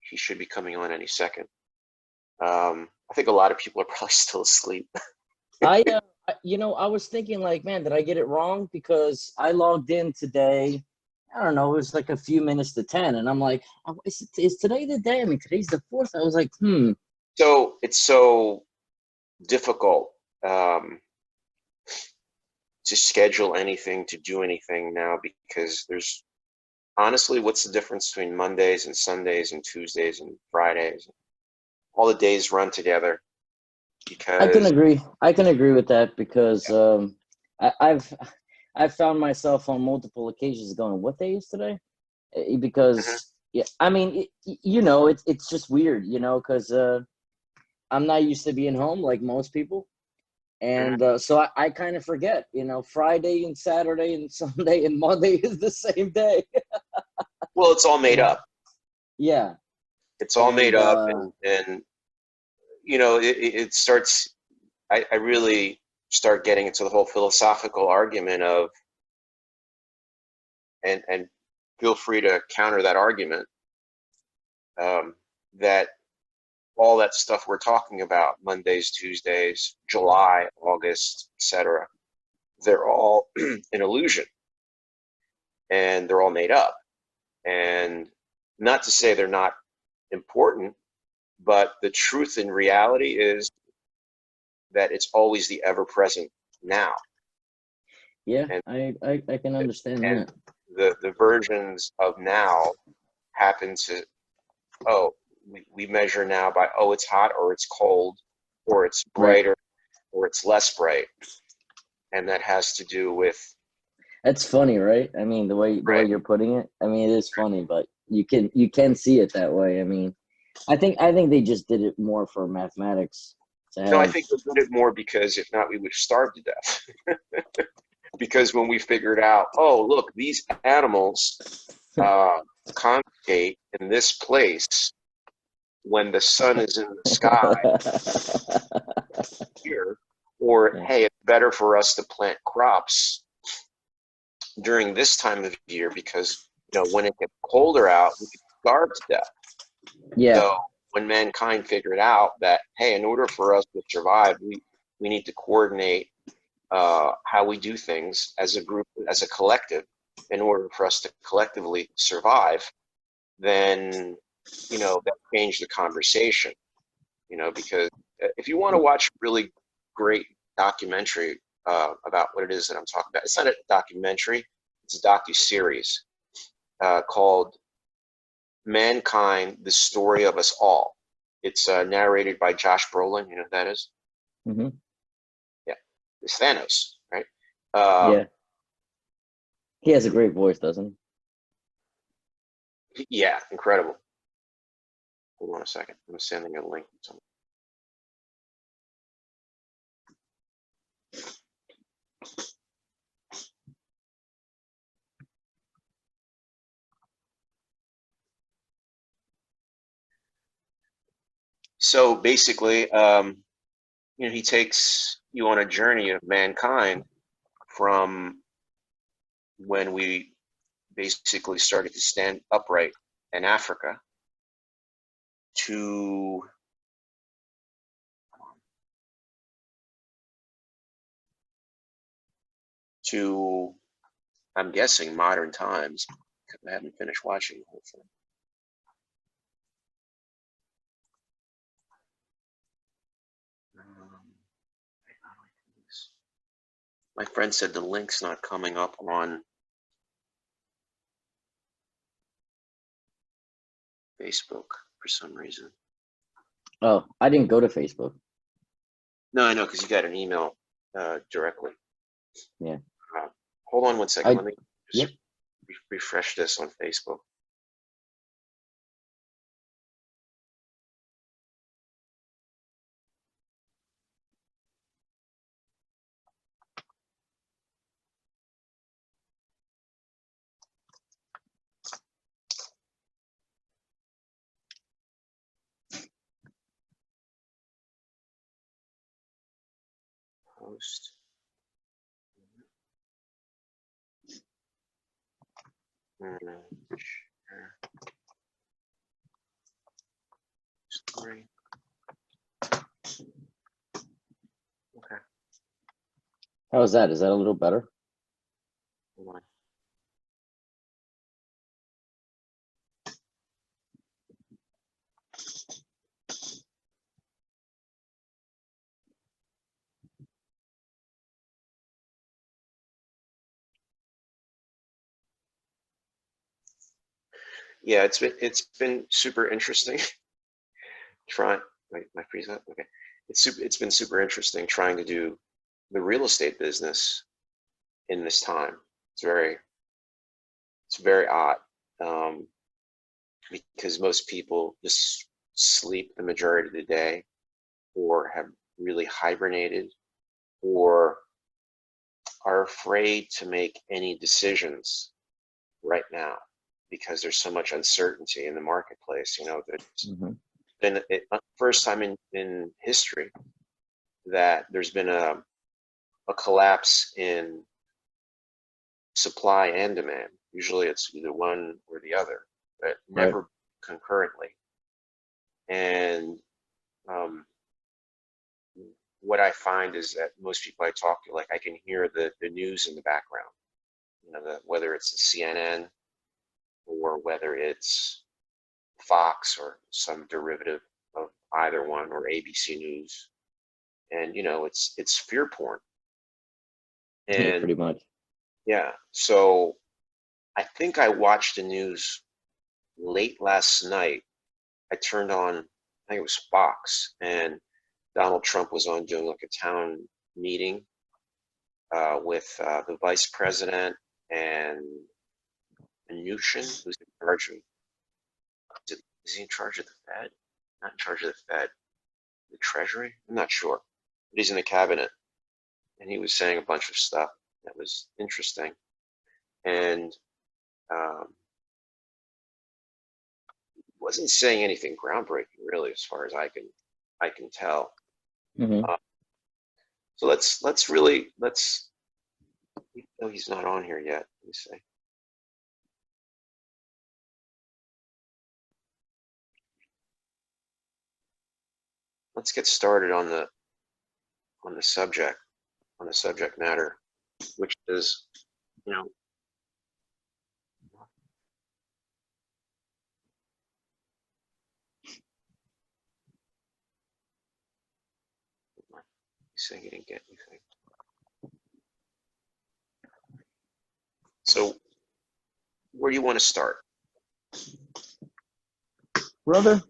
He should be coming on any second. I think a lot of people are probably still asleep. I was thinking like, man, did I get it wrong? Because I logged in today. I don't know, it was like a few minutes to 10, and I'm like, oh, is today the day? I mean, today's the 4th. I was like, So it's so difficult to schedule anything, to do anything now, because there's honestly, what's the difference between Mondays and Sundays and Tuesdays and Fridays? All the days run together. Because I can agree with that, because I've found myself on multiple occasions going, what day is today? Because yeah, I mean, it's just weird, because I'm not used to being home like most people. And so I kind of forget, Friday and Saturday and Sunday and Monday is the same day. Well, it's all made up. Yeah. It's all made up. And it starts, I really start getting into the whole philosophical argument of, and feel free to counter that argument, that all that stuff we're talking about, Mondays, Tuesdays, July, August, etc., they're all an illusion, and they're all made up. And not to say they're not important, but the truth in reality is that it's always the ever-present now. Yeah, and I can understand that. The versions of now happen to, we measure now by, it's hot or it's cold or it's brighter or it's less bright. And that has to do with... That's funny, right? I mean, the way you're putting it, I mean, it is funny, but you can see it that way. I mean, I think they just did it more for mathematics. No, I think they did it more because if not, we would starve to death. Because when we figured out, look, these animals congregate in this place when the sun is in the sky here, or hey, it's better for us to plant crops during this time of year because when it gets colder out, we could starve to death. Yeah. So when mankind figured out that, hey, in order for us to survive, we need to coordinate how we do things as a group, as a collective, in order for us to collectively survive, then that changed the conversation. Because if you want to watch a really great documentary about what it is that I'm talking about, it's not a documentary, it's a docu-series called Mankind, The Story of Us All. It's narrated by Josh Brolin. You know who that is? Mm-hmm. Yeah, it's Thanos, right? Yeah. He has a great voice, doesn't he? Yeah, incredible. Hold on a second. I'm sending a link to something. So basically, he takes you on a journey of mankind from when we basically started to stand upright in Africa to I'm guessing modern times, because I haven't finished watching the whole thing. My friend said the link's not coming up on Facebook for some reason. Oh, I didn't go to Facebook. No, I know, because you got an email directly. Yeah. Hold on one second. Let me just refresh this on Facebook. Post. Three. Okay. How is that? Is that a little better? Hold on. Yeah, it's been super interesting. Trying my freeze up. Okay, it's been super interesting trying to do the real estate business in this time. It's very odd, um, because most people just sleep the majority of the day, or have really hibernated, or are afraid to make any decisions right now because there's so much uncertainty in the marketplace. You know, there's Mm-hmm. been first time in history that there's been a collapse in supply and demand. Usually it's either one or the other, but Right. never concurrently. And um, what I find is that most people I talk to, like, I can hear the news in the background. You know, whether it's the CNN or whether it's Fox or some derivative of either one, or ABC News. And you know, it's fear porn. Yeah, And pretty much. yeah, so I think I watched the news late last night. I turned on, I think it was Fox, and Donald Trump was on doing like a town meeting with the vice president and Mnuchin, who's in charge of, is he in charge of the Fed? Not in charge of the Fed, the Treasury? I'm not sure. But he's in the cabinet, and he was saying a bunch of stuff that was interesting. And um, wasn't saying anything groundbreaking, really, as far as I can tell. Mm-hmm. Uh, so let's. No, he's not on here yet. Let me see. Let's get started on the subject on the subject matter, which is, you know, he's saying he didn't get anything. So where do you want to start? Brother,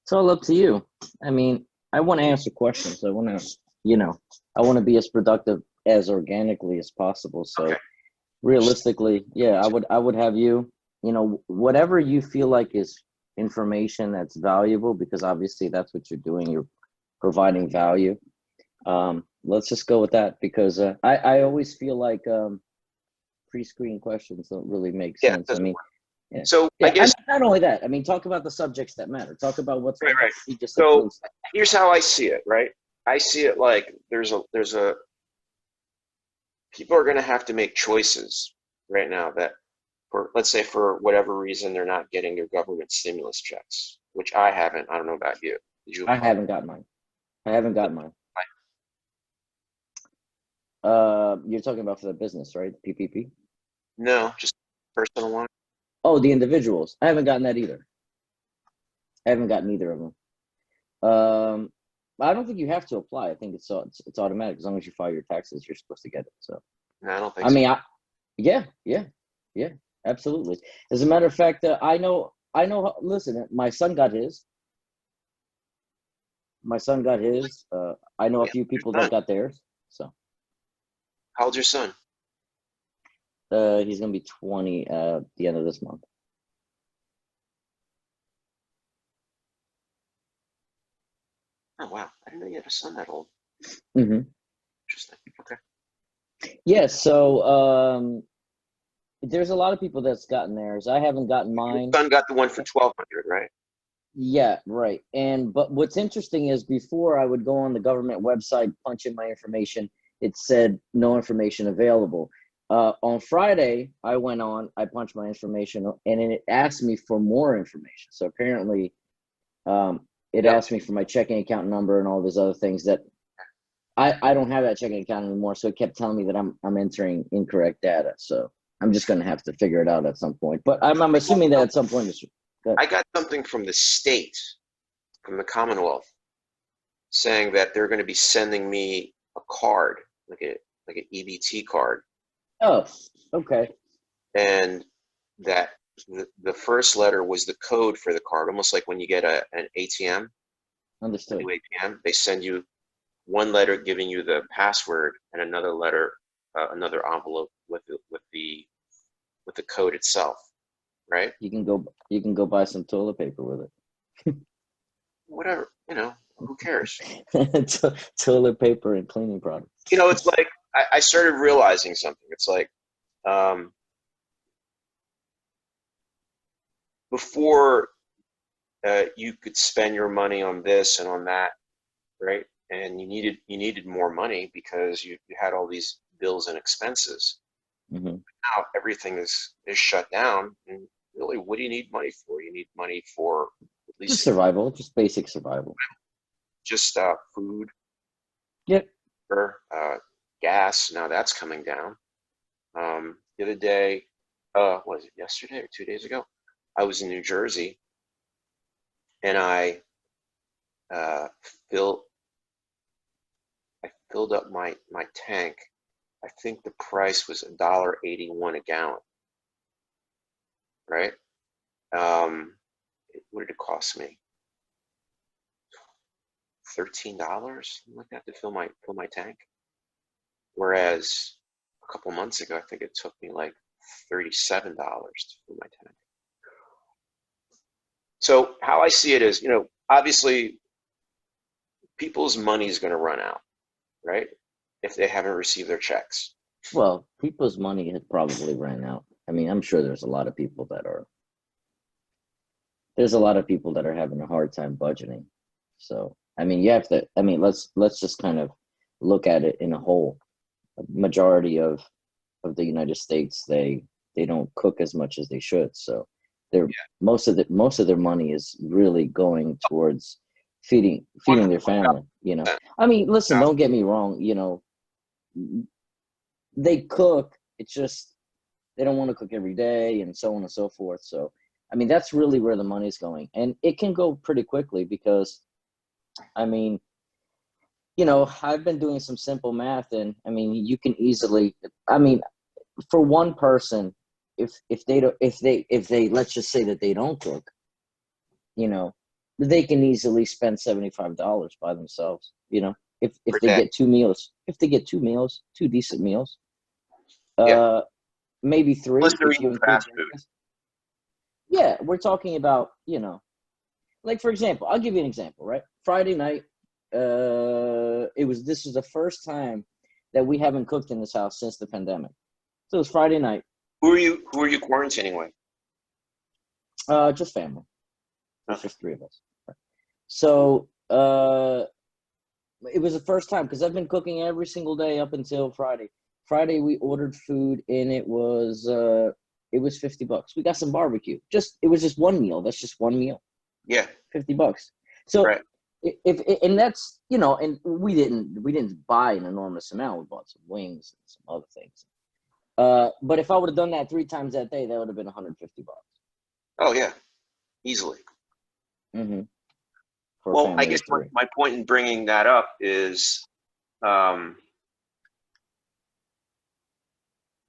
it's all up to you. I mean, I want to answer questions. I want to, I want to be as productive as organically as possible. So Okay. realistically, yeah, I would have you, whatever you feel like is information that's valuable, because obviously that's what you're doing. You're providing value. Let's just go with that, because I always feel like pre-screen questions don't really make Yeah, it sense. I doesn't mean, work. yeah. So I Yeah, I mean, guess not only that. I mean, talk about the subjects that matter. Talk about what's right, right. just a So clean. here's how I see it, right? I see it like there's a people are going to have to make choices right now that, for, let's say, for whatever reason, they're not getting their government stimulus checks, which I haven't. I don't know about you. Did you I apply? haven't got mine. I haven't got mine. You're talking about for the business, right? PPP. No, just personal one. Oh, the individuals. I haven't gotten that either. I haven't gotten either of them. I don't think you have to apply. I think it's automatic. As long as you file your taxes, you're supposed to get it. So, No, I don't think I so. mean, yeah, absolutely. As a matter of fact, I know. Listen, my son got his. My son got his. I know a Yeah, few your people that son. got theirs. So, How old's your son? he's gonna be 20 the end of this month. Oh wow, I didn't know you had a son that old. Mm-hmm. Interesting. Okay. Yeah. So, there's a lot of people that's gotten theirs. I haven't gotten Your mine. son got the one for 1,200, right? Yeah, right. But what's interesting is, before I would go on the government website, punch in my information, it said no information available. On Friday, I went on, I punched my information, and then it asked me for more information. So apparently, it Yep. asked me for my checking account number and all these other things that I don't have that checking account anymore. So it kept telling me that I'm entering incorrect data. So I'm just going to have to figure it out at some point. But I'm assuming that at some point it's good. I got something from the state, from the Commonwealth, saying that they're going to be sending me a card, like an EBT card, Oh, okay. and that the first letter was the code for the card, almost like when you get an ATM, a Understood. new ATM, they send you one letter giving you the password and another letter, another envelope with the code itself, right? You can go buy some toilet paper with Whatever, who cares? it. Toilet paper and cleaning products. It's like I started realizing something. It's like before you could spend your money on this and on that, right? And you needed more money because you had all these bills and expenses. Mm-hmm. Now everything is shut down, and really, what do you need money for? You need money for at least Just survival, just basic survival. just food, Yep. or gas. Now that's coming down. The other day, was it yesterday or 2 days ago? I was in New Jersey, and I uh, filled up my tank. I think the price was $1.81 a gallon, right? What did it cost me? $13, something like that, to fill my tank. Whereas a couple months ago, I think it took me like $37 to fill my tank. So how I see it is, obviously people's money is going to run out, right? If they haven't received their checks. Well, people's money has probably ran out. I mean, I'm sure there's a lot of people that are having a hard time budgeting. So, I mean, you have to, I mean, let's just kind of look at it in a whole. A majority of the United States, they don't cook as much as they should. So they're most of their money is really going towards feeding their family, I mean, listen, don't get me wrong, they cook, it's just they don't want to cook every day and so on and so forth. So I mean, that's really where the money's going, and it can go pretty quickly because I mean, I've been doing some simple math, and I mean, you can easily, I mean, for one person, if they let's just say that they don't cook, they can easily spend $75 by themselves. If they get two meals, two decent meals, Yeah. maybe three Unless they're if you eating include fast food. breakfast. Yeah, we're talking about, like, for example, I'll give you an example, right? Friday night, this was the first time that we haven't cooked in this house since the pandemic. So it was Friday night. Who are you quarantining with? Just family. It's Okay. just three of us. So it was the first time because I've been cooking every single day up until Friday. Friday we ordered food and it was $50. We got some barbecue. It was just one meal. That's just one meal. Yeah. $50. So right. if and that's and we didn't buy an enormous amount. We bought some wings and some other things. But if I would have done that 3 times that day, that would have been $150. Oh yeah, easily. Mm-hmm. Well, I guess my point in bringing that up is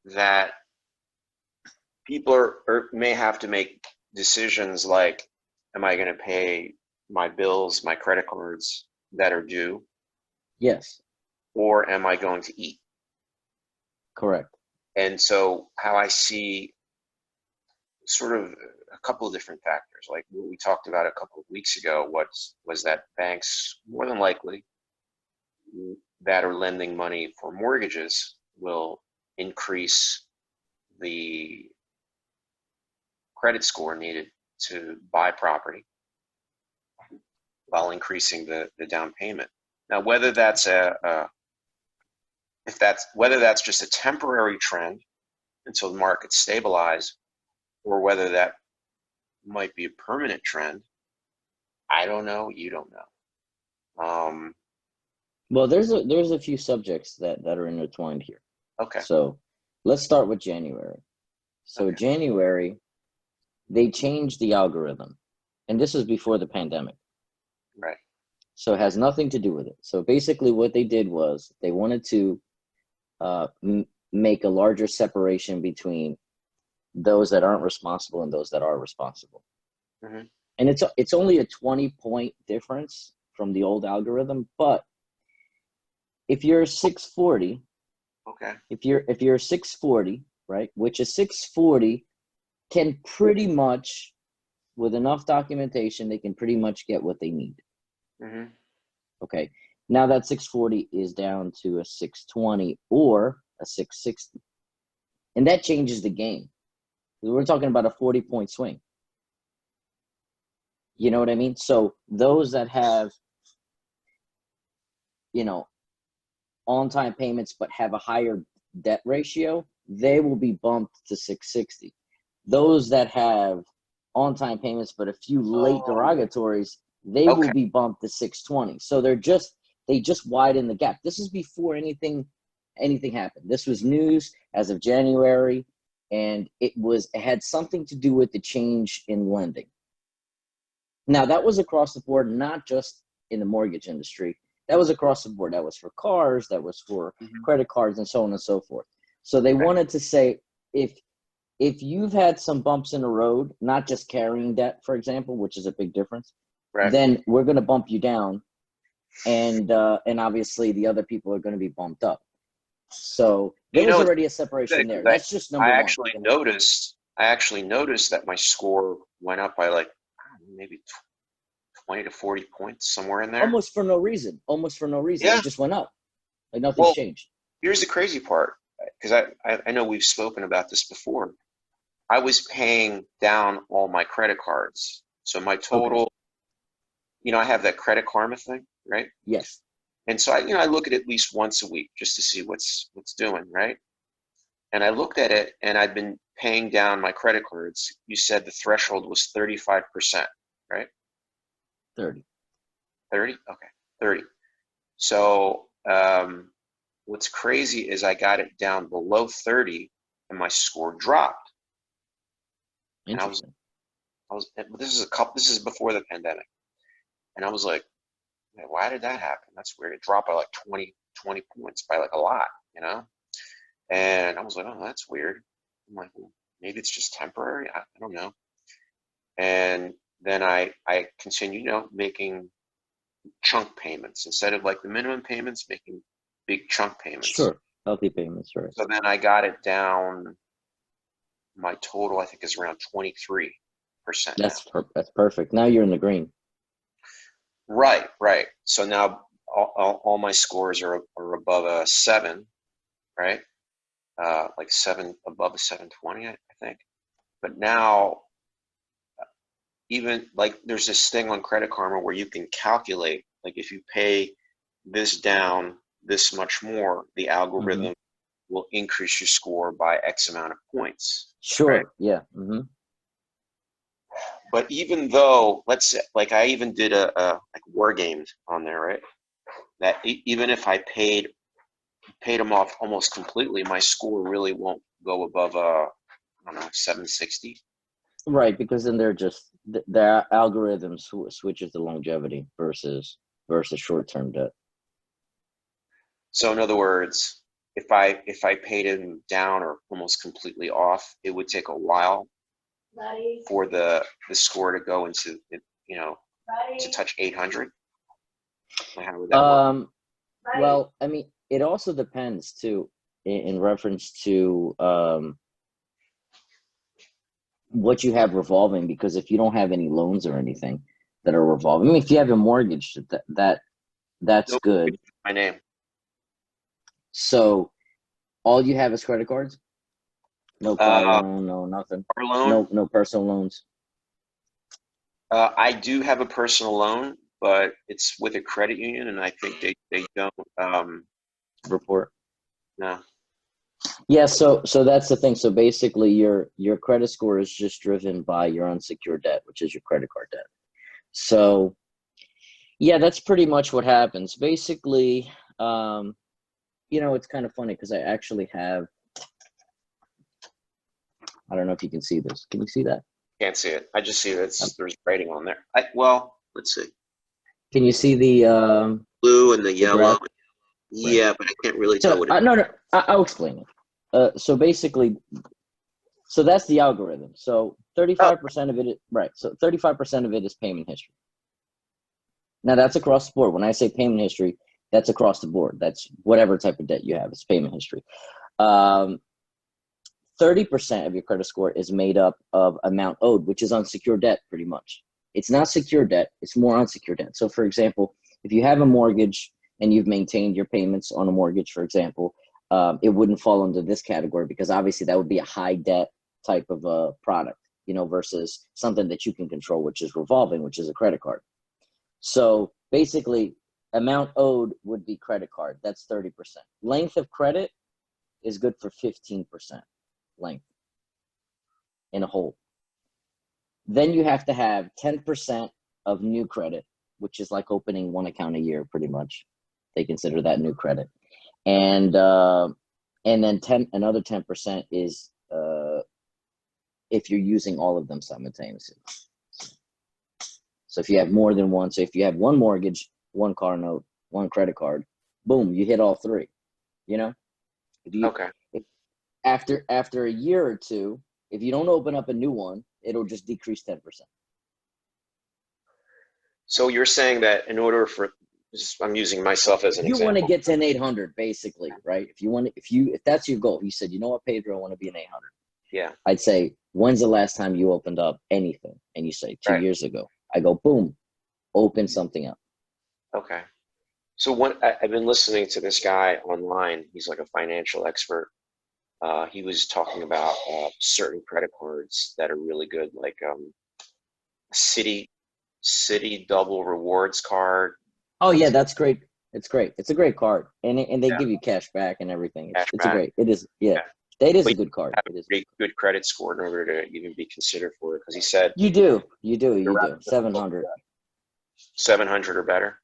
that people are may have to make decisions like, am I going to pay my bills, my credit cards that are due? Yes. Or am I going to eat? Correct. And so how I see sort of a couple of different factors, like what we talked about a couple of weeks ago, was that banks, more than likely, that are lending money for mortgages will increase the credit score needed to buy property while increasing the down payment. Now, whether that's whether that's just a temporary trend until the markets stabilize, or whether that might be a permanent trend, I don't know. You don't know. Well, there's a few subjects that are intertwined here. Okay. So let's start with January. So Okay. January, they changed the algorithm, and this was before the pandemic. Right. So it has nothing to do with it. So basically, what they did was they wanted to make a larger separation between those that aren't responsible and those that are responsible. Mm-hmm. And it's only a 20-point difference from the old algorithm, but if you're 640, Okay. if you're 640, right, which is 640 can pretty much, with enough documentation, they can pretty much get what they need. Mm-hmm. Okay. Now that 640 is down to a 620 or a 660. And that changes the game. We're talking about a 40-point swing. You know what I mean? So those that have, on-time payments but have a higher debt ratio, they will be bumped to 660. Those that have on-time payments but a few late derogatories, they will Okay. be bumped to 620. So they just widen the gap. This is before anything happened. This was news as of January, and it had something to do with the change in lending. Now, that was across the board, not just in the mortgage industry. That was across the board. That was for cars, that was for credit cards, and so on and so forth. So they wanted to say, if you've had some bumps in the road, not just carrying debt, for example, which is a big difference, Right. then we're going to bump you down, and obviously the other people are going to be bumped up. So there was already a separation there. That's just number one. I actually noticed that my score went up by like maybe 20 to 40 points, somewhere in there. Almost for no reason. Yeah. It just went up. Like nothing's changed. Here's the crazy part, because I know we've spoken about this before. I was paying down all my credit cards. So my total, I have that Credit Karma thing, right? Yes. And so I look at it least once a week just to see what's doing, right? And I looked at it, and I've been paying down my credit cards. You said the threshold was 35%, right? 30. 30? Okay, 30. So what's crazy is I got it down below 30, and my score dropped. Interesting. This is before the pandemic. And I was like, why did that happen? That's weird. It dropped by like 20 points, by like a lot, And I was like, oh, that's weird. I'm like, well, maybe it's just temporary. I don't know. And then I continued, making chunk payments instead of like the minimum payments, making big chunk payments. Sure. Healthy payments, right. So then I got it down. My total, I think, is around 23%. That's perfect. Now you're in the green. Right. So now all my scores are above a 7, right? Like 7, above a 720, I think. But now, even like there's this thing on Credit Karma where you can calculate, like if you pay this down this much more, the algorithm will increase your score by X amount of points. Sure. Right? Yeah. But even though, let's say, like I even did a like War Games on there, right? That even if I paid them off almost completely, my score really won't go above I don't know, 760. Right, because then they're just their algorithm switches to longevity versus short-term debt. So in other words, if I paid him down or almost completely off, it would take a while for the score to go into, to touch 800. How would that work? Well, I mean, it also depends too, in reference to what you have revolving, because if you don't have any loans or anything that are revolving, I mean, if you have a mortgage, that's good. My name. So all you have is credit cards? No car loan, no nothing. Car loan? No personal loans. I do have a personal loan, but it's with a credit union, and I think they don't report. No. Yeah, so that's the thing. So basically, your credit score is just driven by your unsecured debt, which is your credit card debt. So Yeah, that's pretty much what happens. Basically, it's kind of funny because I actually have, I don't know if you can see this. Can you see that? Can't see it. I just see that Um, there's writing on there. Well, let's see. can you see Blue and the the yellow. graph? Right. Yeah, but I can't really tell So what it is. no, no, I'll explain it. So basically, so that's the algorithm. So Oh, 35% of it, right? So 35% of it is payment history. Now that's across the board. When I say payment history, that's across the board. That's whatever type of debt you have. It's payment history. 30% of your credit score is made up of amount owed, which is unsecured debt, pretty much. It's not secured debt. It's more unsecured debt. So, for example, if you have a mortgage and you've maintained your payments on a mortgage, for example, it wouldn't fall under this category because obviously that would be a high debt type of a product, versus something that you can control, which is revolving, which is a credit card. So basically, amount owed would be credit card. That's 30%. Length of credit is good for 15% length in a whole. Then you have to have 10% of new credit, which is like opening one account a year, pretty much. They consider that new credit. And then another 10% is if you're using all of them simultaneously. So if you have more than one, so if you have one mortgage, one car note, one credit card, boom, you hit all three. If you okay. if, after a year or two, if you don't open up a new one, it'll just decrease 10%. So you're saying that in order for, I'm using myself as If an you want to example. get to an 800, basically, right? If that's your goal, you said, you know what, Pedro, I want to be an 800. Yeah, I'd say, when's the last time you opened up anything? And you say 2 right. years ago. I go, boom, open something up. Okay. So I've been listening to this guy online. He's like a financial expert. He was talking about certain credit cards that are really good, like City City Double Rewards card. Oh yeah, It's that's great. It's great. It's a great card, and they yeah, give you cash back and everything. It's a cashback. great. It is. Yeah, Yeah, that is but a you good card. have a It is. pretty good credit score in order to even be considered for it. Because he said You do. You do. you're You rather do. difficult. 700. 700 or better.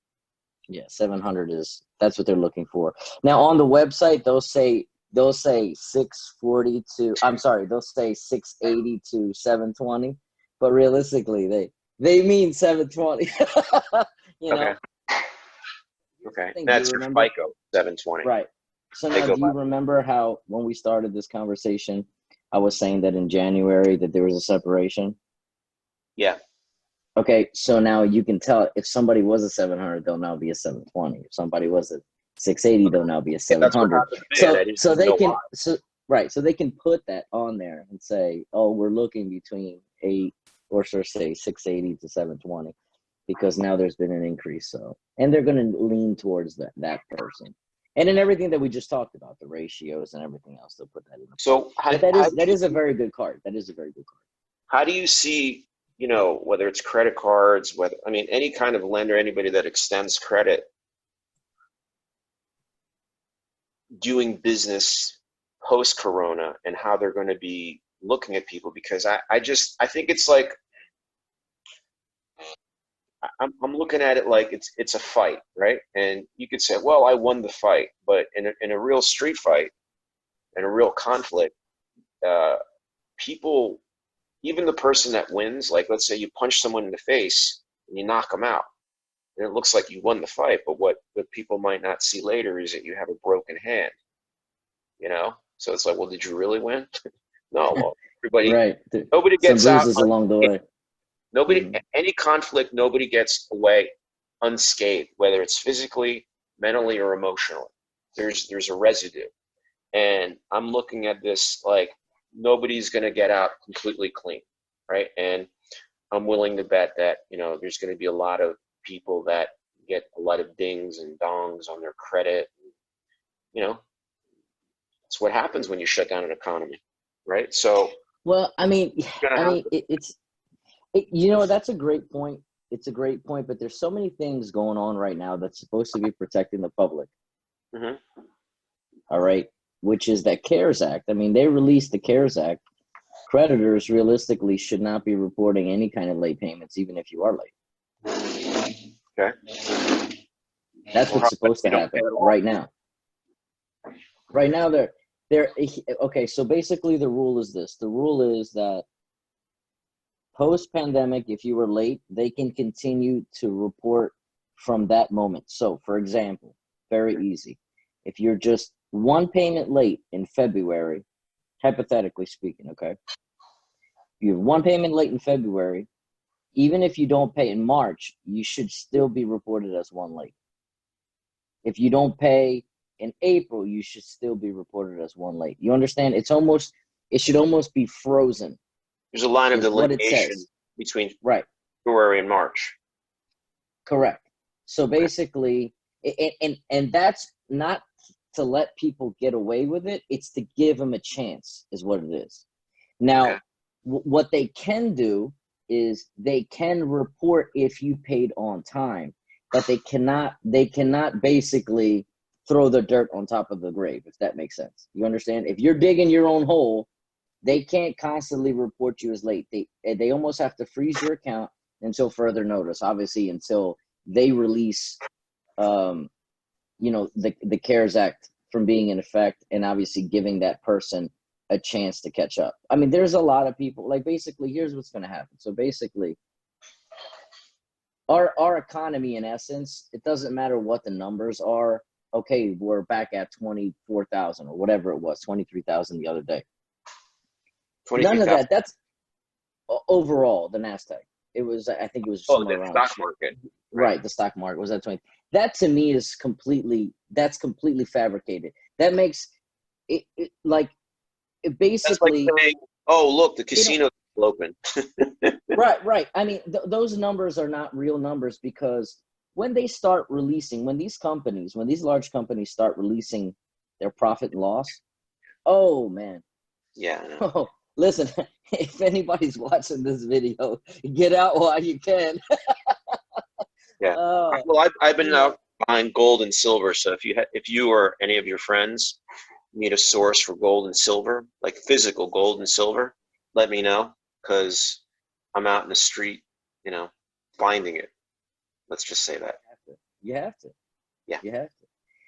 Yeah, 700 is that's what they're looking for. Now on the website, they'll say 640 to. I'm sorry, they'll say 680 to 720, but realistically, they mean 720. you know. Okay. Okay. Thing. Do you That's your remember? FICO 720. Right. So They now, go do by. you remember how when we started this conversation, I was saying that in January that there was a separation? Yeah. Okay, so now you can tell if somebody was a 700, they'll now be a 720. If somebody was a 680, they'll now be a Yeah, that's what 700. happened to me, and So I didn't so even they know why. can so they can put that on there and say, oh, we're looking between 8 or sort of say 680 to 720 because now there's been an increase. So and they're going to lean towards that person. And in everything that we just talked about, the ratios and everything else, they'll put that into play. So how, But that how is do that you is a very good card. That is a very good card. how do you see, whether it's credit cards, whether I mean any kind of lender, anybody that extends credit, doing business post Corona and how they're going to be looking at people? Because I think it's like I'm looking at it like it's a fight, right? And you could say, well, I won the fight, but in a real street fight, in a real conflict, uh, people, even the person that wins, like let's say you punch someone in the face and you knock them out, and it looks like you won the fight, but what people might not see later is that you have a broken hand, So it's like, well, did you really win? No, well, Right. nobody Some gets out. bruises along the way. Nobody, Hmm. any conflict, nobody gets away unscathed, whether it's physically, mentally, or emotionally. There's a residue, and I'm looking at this like nobody's going to get out completely clean, right? And I'm willing to bet that there's going to be a lot of people that get a lot of dings and dongs on their credit. You know, it's what happens when you shut down an economy, right? So Well, I mean, you're I gonna have mean, that's a great point. It's a great point, but there's so many things going on right now that's supposed to be protecting the public. to. All right, which is that CARES Act. I mean, they released the CARES Act. Creditors realistically should not be reporting any kind of late payments, even if you are late. Okay. That's what's supposed to You don't happen pay at all. right now. Right now, okay. So basically, the rule is this: the rule is that post-pandemic, if you were late, they can continue to report from that moment. So, for example, very easy: if you're just one payment late in February, hypothetically speaking, okay, you have one payment late in February. Even if you don't pay in March, you should still be reported as one late. If you don't pay in April, you should still be reported as one late. You understand? It should almost be frozen. There's a line of Is what it delineation says. between Right. February and March. Correct. So basically, and that's not to let people get away with it. It's to give them a chance, is what it is. Now, Okay. what they can do is they can report if you paid on time, but they cannot basically throw the dirt on top of the grave, if that makes sense. You understand? If you're digging your own hole, they can't constantly report you as late. They almost have to freeze your account until further notice, obviously, until they release the CARES Act from being in effect, and obviously giving that person a chance to catch up. I mean, there's a lot of people, like, basically, here's what's going to happen. So basically, our economy, in essence, it doesn't matter what the numbers are. Okay, we're back at 24,000 or whatever it was, 23,000 the other day. None of that. That's overall the NASDAQ. It was, I think it was somewhere the around stock market. Right, the stock market was at 20. That to me is completely fabricated. That makes it like it basically. That's like saying, "Oh, look, the casino's open." Right. I mean, those numbers are not real numbers, because when they start releasing, when these large companies start releasing their profit and loss, oh man. Yeah. Oh, listen, if anybody's watching this video, get out while you can. Yeah. Well, I've been out buying gold and silver. So if you or any of your friends need a source for gold and silver, like physical gold and silver, let me know, because I'm out in the street, finding it. Let's just say that. You have to. Yeah. You have to.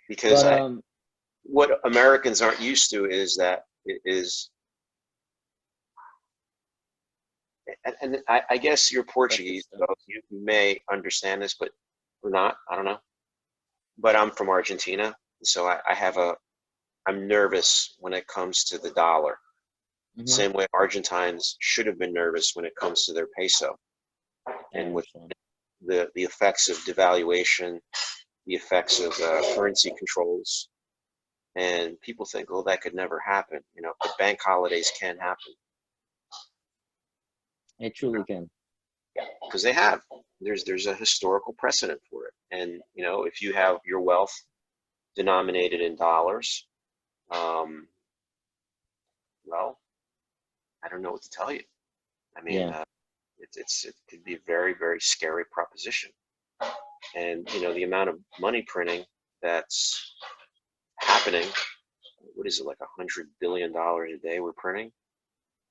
Because But, what Americans aren't used to is that it is, and I guess you're Portuguese, so you may understand this, but or not. I don't know. But I'm from Argentina, so I'm nervous when it comes to the dollar. Same way Argentines should have been nervous when it comes to their peso, and with the effects of devaluation, the effects of currency controls, and people think, oh, that could never happen. But bank holidays can happen. it truly can. Because they have. There's a historical precedent for it, and if you have your wealth denominated in dollars, well, I don't know what to tell you. I mean, it could be a very, very scary proposition. And the amount of money printing that's happening, what is it, like $100 billion a day we're printing?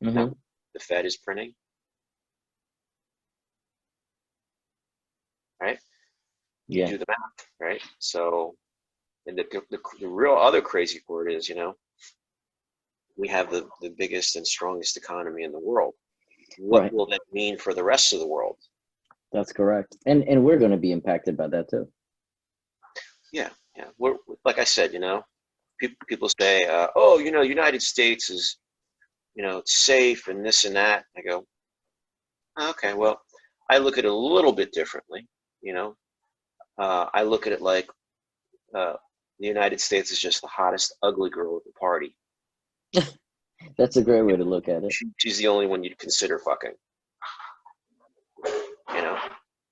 That the Fed is printing, right? You do the math, right? So, and the real other crazy part is, we have the biggest and strongest economy in the world. What will that mean for the rest of the world? That's correct. And we're going to be impacted by that too. Yeah. We're, like I said, people say, oh, United States is, safe and this and that. I go, okay, well, I look at it a little bit differently. I look at it like the United States is just the hottest ugly girl at the party. That's a great way to look at it. She's the only one you'd consider fucking.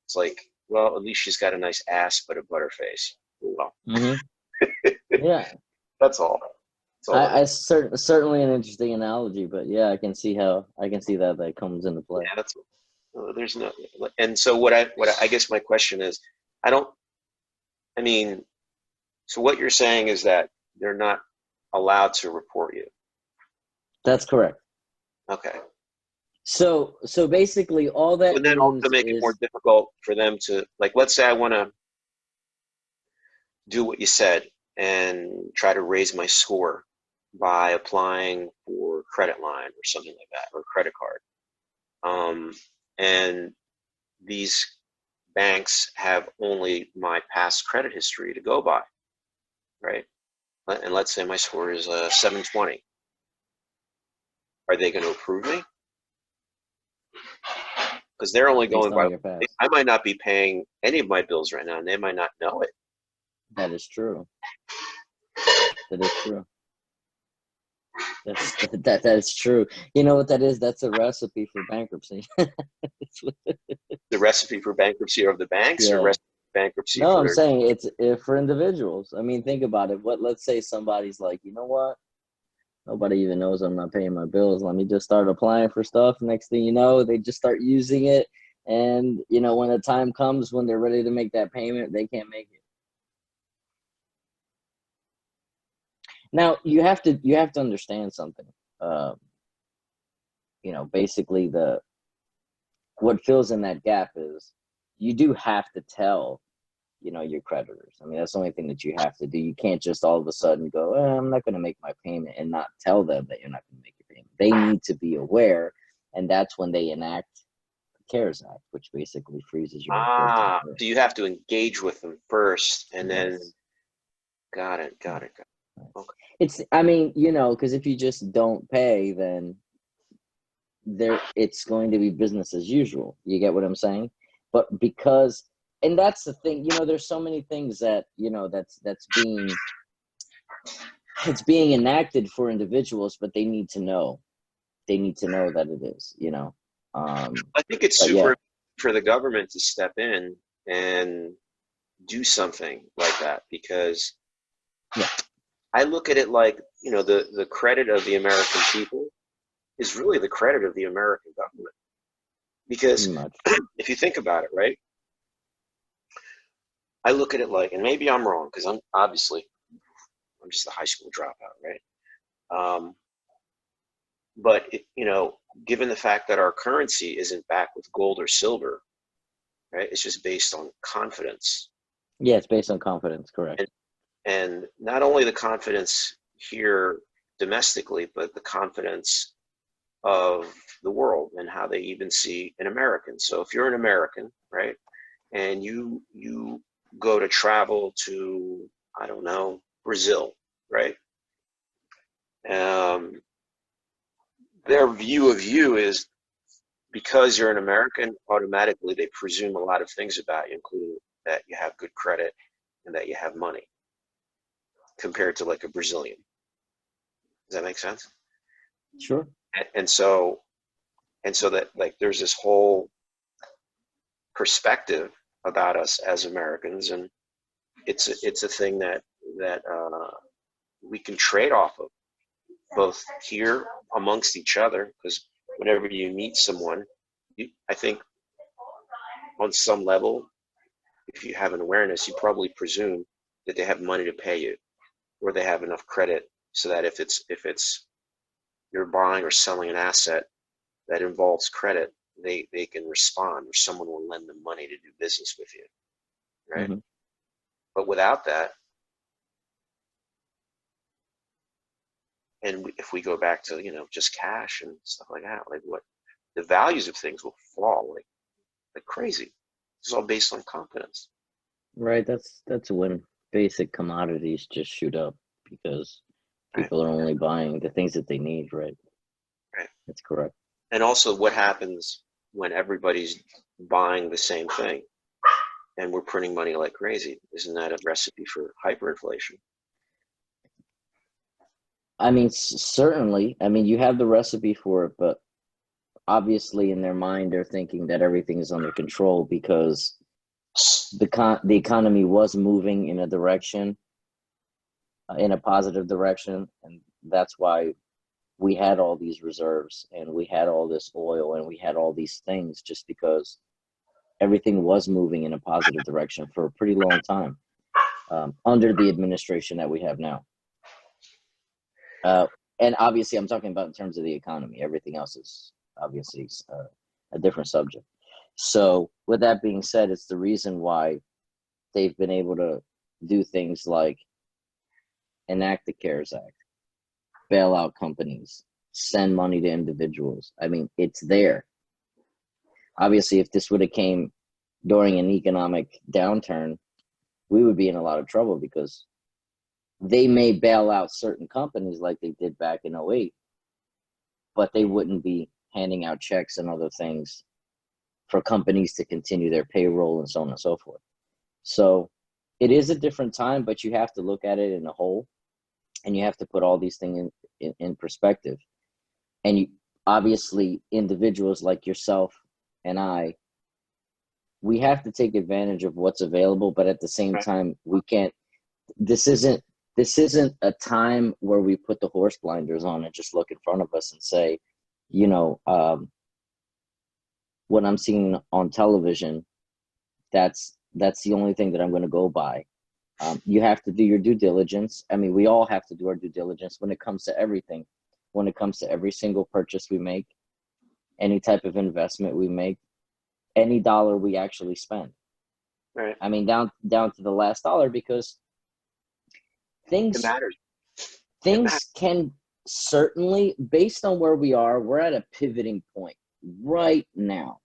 It's like, well, at least she's got a nice ass but a butterface. Well, yeah, that's all. Certainly an interesting analogy, but yeah, I can see that comes into play. Yeah, that's there's no, and so what I guess my question is, so what you're saying is that they're not allowed to report you. That's correct. Okay. So basically, all that And then also means make it more is difficult for them to, like, let's say I want to do what you said and try to raise my score by applying for credit line or something like that, or credit card. And these banks have only my past credit history to go by, right? And let's say my score is 720. Are they going to approve me? Because they're only based going on by, your past. I might not be paying any of my bills right now, and they might not know it. That is true. That is true. That is true. You know what that is? That's a recipe for bankruptcy. The recipe for bankruptcy of the banks, or Yeah. recipe for bankruptcy No, for I'm their. saying it's for individuals. I mean, think about it. Let's say somebody's like, you know what? Nobody even knows I'm not paying my bills. Let me just start applying for stuff. Next thing you know, they just start using it. And, when the time comes when they're ready to make that payment, they can't make it. Now, you have to understand something. Basically what fills in that gap is you do have to tell your creditors. I mean, that's the only thing that you have to do. You can't just all of a sudden go, I'm not going to make my payment, and not tell them that you're not going to make your payment. They need to be aware, and that's when they enact the CARES Act, which basically freezes your ability to So you have to engage with them first, and pay. then Yes. got it. Right. Okay. I mean, because if you just don't pay, then it's going to be business as usual. You get what I'm saying? But because, and that's the thing, there's so many things that that's being it's being enacted for individuals, but they need to know that it is. I think it's But yeah. super for the government to step in and do something like that, because Yeah. I look at it like, the credit of the American people is really the credit of the American government. Pretty Because much. if you think about it, right, I look at it like, and maybe I'm wrong, because I'm just a high school dropout, right? But given the fact that our currency isn't backed with gold or silver, right, it's just based on confidence. Yeah, it's based on confidence, correct. And not only the confidence here domestically, but the confidence of the world and how they even see an American. So if you're an American, right, and you go to travel to, I don't know, Brazil, right? Um, their view of you is, because you're an American, automatically they presume a lot of things about you, including that you have good credit and that you have money, compared to like a Brazilian. Does that make sense? Sure. And so that, like, there's this whole perspective about us as Americans, and it's a thing that we can trade off of, both here amongst each other, because whenever you meet someone, I think on some level, if you have an awareness, you probably presume that they have money to pay you, or they have enough credit so that if it's you're buying or selling an asset that involves credit, they can respond, or someone will lend them money to do business with you, right? Mm-hmm. But without that, and if we go back to just cash and stuff like that, like, what the values of things will fall like crazy. It's all based on confidence. Right. That's when basic commodities just shoot up because Right, people are only buying the things that they need, right? right. That's correct. And also, what happens when everybody's buying the same thing and we're printing money like crazy? Isn't that a recipe for hyperinflation? I mean, certainly. I mean, you have the recipe for it, but obviously in their mind, they're thinking that everything is under control because the economy was moving in a direction, in a positive direction, and that's why we had all these reserves and we had all this oil and we had all these things, just because everything was moving in a positive direction for a pretty long time, under the administration that we have now. And obviously, I'm talking about in terms of the economy. Everything else is obviously is a different subject. So with that being said, it's the reason why they've been able to do things like enact the CARES Act, bail out companies, send money to individuals. I mean, it's there. Obviously, if this would have came during an economic downturn, we would be in a lot of trouble because they may bail out certain companies like they did back in '08, but they wouldn't be handing out checks and other things for companies to continue their payroll and so on and so forth. So it is a different time, but you have to look at it in a whole, and you have to put all these things in perspective. And you obviously, individuals like yourself and I, we have to take advantage of what's available, but at the same time, we can't. This isn't a time where we put the horse blinders on and just look in front of us and say, you know, what I'm seeing on television, that's the only thing that I'm going to go by. You have to do your due diligence. I mean, we all have to do our due diligence when it comes to everything, when it comes to every single purchase we make, any type of investment we make, any dollar we actually spend. Right. I mean, down to the last dollar, because It matters. things can certainly, based on where we are, we're at a pivoting point right now,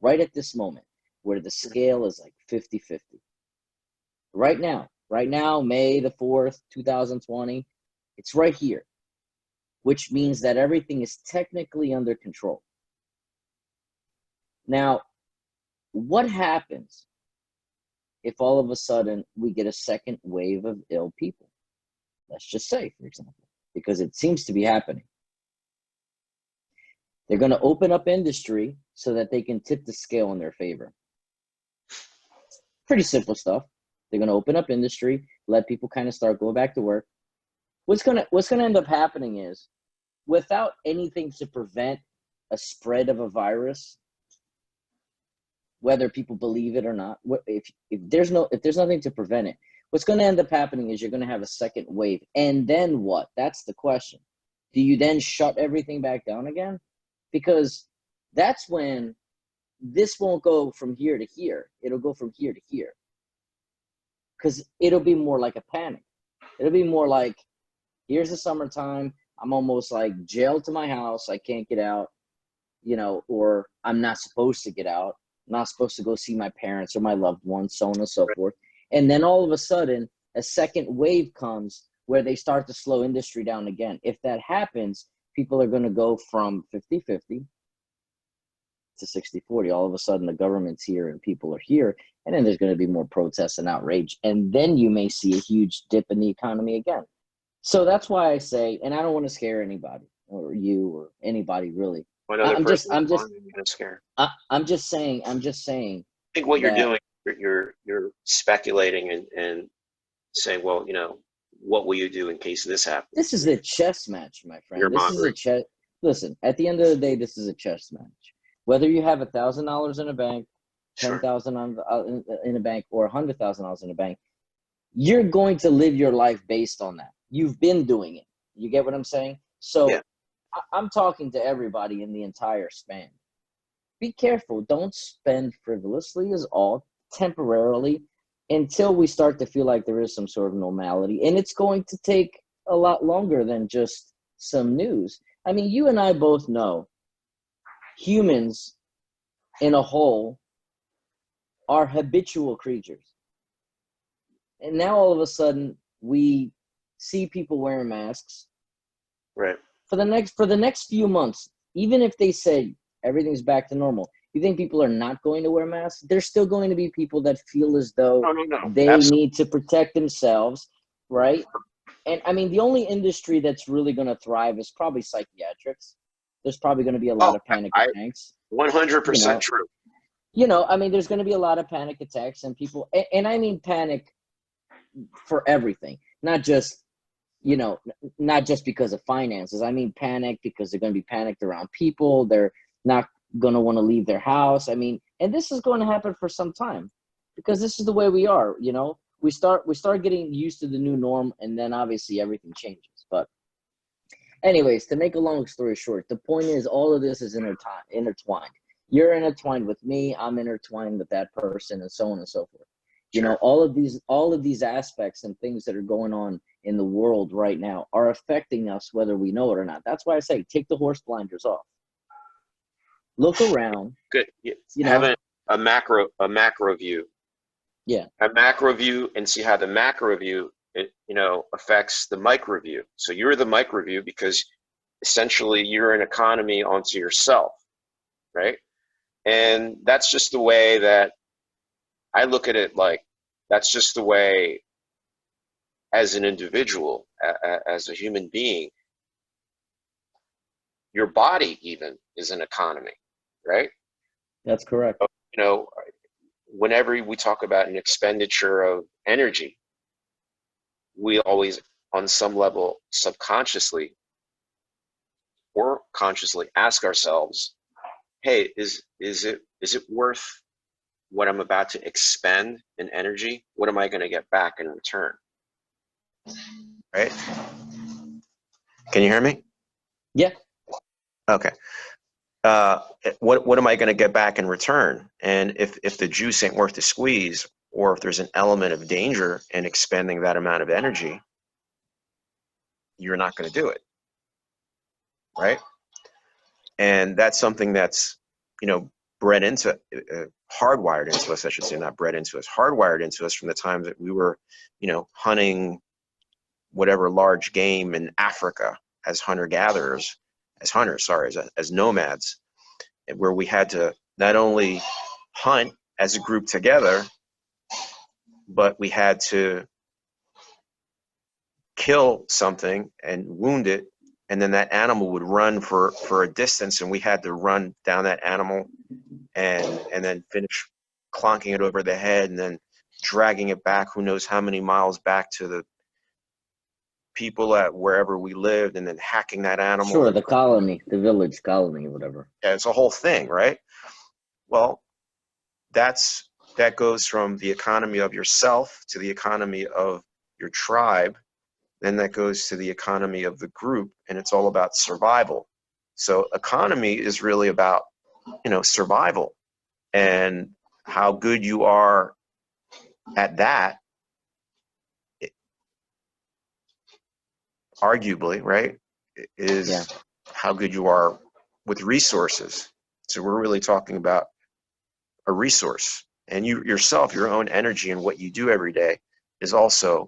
right at this moment, where the scale is like 50-50. Right now, May the 4th, 2020, it's right here, which means that everything is technically under control. Now, what happens if all of a sudden we get a second wave of ill people? Let's just say, for example, because it seems to be happening. They're going to open up industry so that they can tip the scale in their favor. Pretty simple stuff. They're going to open up industry, let people kind of start going back to work. What's going to end up happening is, without anything to prevent a spread of a virus, whether people believe it or not, if there's nothing to prevent it, what's going to end up happening is you're going to have a second wave. And then what? That's the question. Do you then shut everything back down again? Because that's when this won't go from here to here. It'll go from here to here. Because it'll be more like a panic. It'll be more like, here's the summertime. I'm almost like jailed to my house. I can't get out, or I'm not supposed to get out. I'm not supposed to go see my parents or my loved ones, so on and so forth. And then all of a sudden, a second wave comes where they start to slow industry down again. If that happens, people are going to go from 50-50 to 60-40. All of a sudden, the government's here and people are here. And then there's going to be more protests and outrage. And then you may see a huge dip in the economy again. So that's why I say, and I don't want to scare anybody or you or anybody really. I'm just saying. I think what you're doing, you're speculating and saying, well, what will you do in case this happens? This is a chess match, my friend. This is a chess. Listen, at the end of the day, this is a chess match. Whether you have $1,000 in a bank, $10,000 in a bank, or $100,000 in a bank, you're going to live your life based on that. You've been doing it. You get what I'm saying? So yeah. I'm talking to everybody in the entire span. Be careful. Don't spend frivolously is all, temporarily, until we start to feel like there is some sort of normality. And it's going to take a lot longer than just some news. I mean, you and I both know humans in a whole are habitual creatures. And now all of a sudden we see people wearing masks. Right. For the next few months, even if they say everything's back to normal, you think people are not going to wear masks? There's still going to be people that feel as though they Absolutely. Need to protect themselves, right? And I mean, the only industry that's really going to thrive is probably psychiatrics. There's probably going to be a lot of panic attacks. 100% true. I mean, there's going to be a lot of panic attacks and people, and I mean panic for everything, not just because of finances. I mean panic because they're going to be panicked around people. They're not going to want to leave their house. I mean, and this is going to happen for some time because this is the way we are. We start getting used to the new norm, and then obviously everything changes. But Anyways, to make a long story short, the point is all of this is intertwined. You're intertwined with me, I'm intertwined with that person, and so on and so forth. You know, all of these aspects and things that are going on in the world right now are affecting us whether we know it or not. That's why I say take the horse blinders off. Look around. Good. You Have know, a macro view. yeah, A macro view, and see how the macro view affects the micro view. So you're the micro view because essentially you're an economy onto yourself, right? And that's just the way that I look at it. Like, that's just the way, as an individual, as a human being, your body even is an economy, right? that's correct. You know, whenever we talk about an expenditure of energy, we always, on some level, subconsciously or consciously, ask ourselves, hey, is it worth what I'm about to expend in energy? What am I going to get back in return? Right? Can you hear me? Yeah. Okay. What am I going to get back in return? And if the juice ain't worth the squeeze, or if there's an element of danger in expending that amount of energy, you're not going to do it, right? And that's something that's, bred into, hardwired into us, I should say, not bred into us, hardwired into us from the time that we were, hunting whatever large game in Africa as hunter-gatherers, as nomads, where we had to not only hunt as a group together, but we had to kill something and wound it, and then that animal would run for a distance, and we had to run down that animal and then finish clonking it over the head and then dragging it back who knows how many miles back to the people at wherever we lived, and then hacking that animal. Sure, the colony, the village colony, whatever. Yeah, it's a whole thing, right? Well, that goes from the economy of yourself to the economy of your tribe, then that goes to the economy of the group, and it's all about survival. So economy is really about, survival, and how good you are at that, arguably, right, is how good you are with resources. So we're really talking about a resource, and you yourself, your own energy and what you do every day is also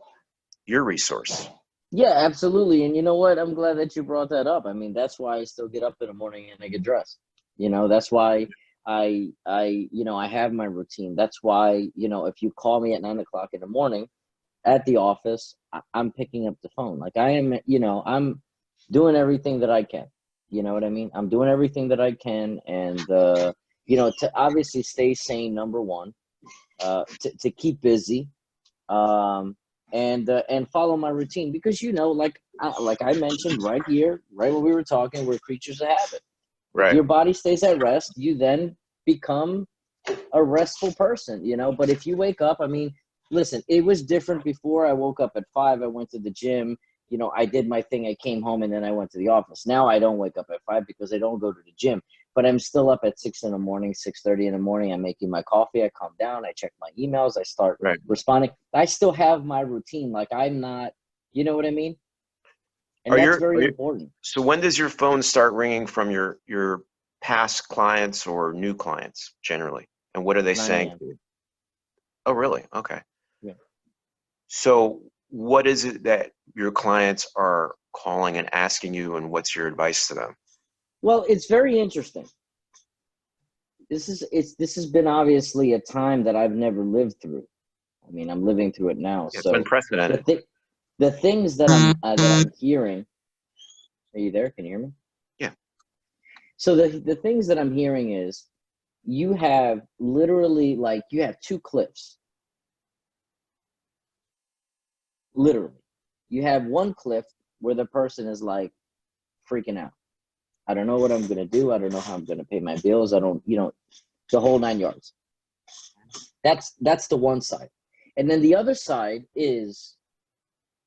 your resource. Yeah, absolutely. And you know what? I'm glad that you brought that up. I mean, that's why I still get up in the morning and I get dressed. That's why I have my routine. That's why, if you call me at 9 o'clock in the morning at the office, I'm picking up the phone. Like I am, I'm doing everything that I can. You know what I mean? I'm doing everything that I can. And, to obviously stay sane, number one, to keep busy. And follow my routine, because like I mentioned right here, right when we were talking, we're creatures of habit. Right. If your body stays at rest, you then become a restful person, But if you wake up, I mean, listen, it was different before. I woke up at 5, I went to the gym, I did my thing, I came home, and then I went to the office. Now I don't wake up at 5 because I don't go to the gym, but I'm still up at 6 in the morning, 6:30 in the morning. I'm making my coffee, I come down, I check my emails, I start responding. I still have my routine. Like I'm not, you know what I mean? And that's very important. So when does your phone start ringing from your past clients or new clients generally? And what are they saying to you? Oh, really? Okay. Yeah. So what is it that your clients are calling and asking you, and what's your advice to them? Well, it's very interesting. This has been obviously a time that I've never lived through. I mean, I'm living through it now. It's so unprecedented. The things that I'm hearing. Are you there? Can you hear me? Yeah. So the things that I'm hearing is, you have literally, like, you have two cliffs. Literally, you have one cliff where the person is like freaking out. I don't know what I'm gonna do. I don't know how I'm gonna pay my bills. I don't, the whole 9 yards. That's the one side, and then the other side is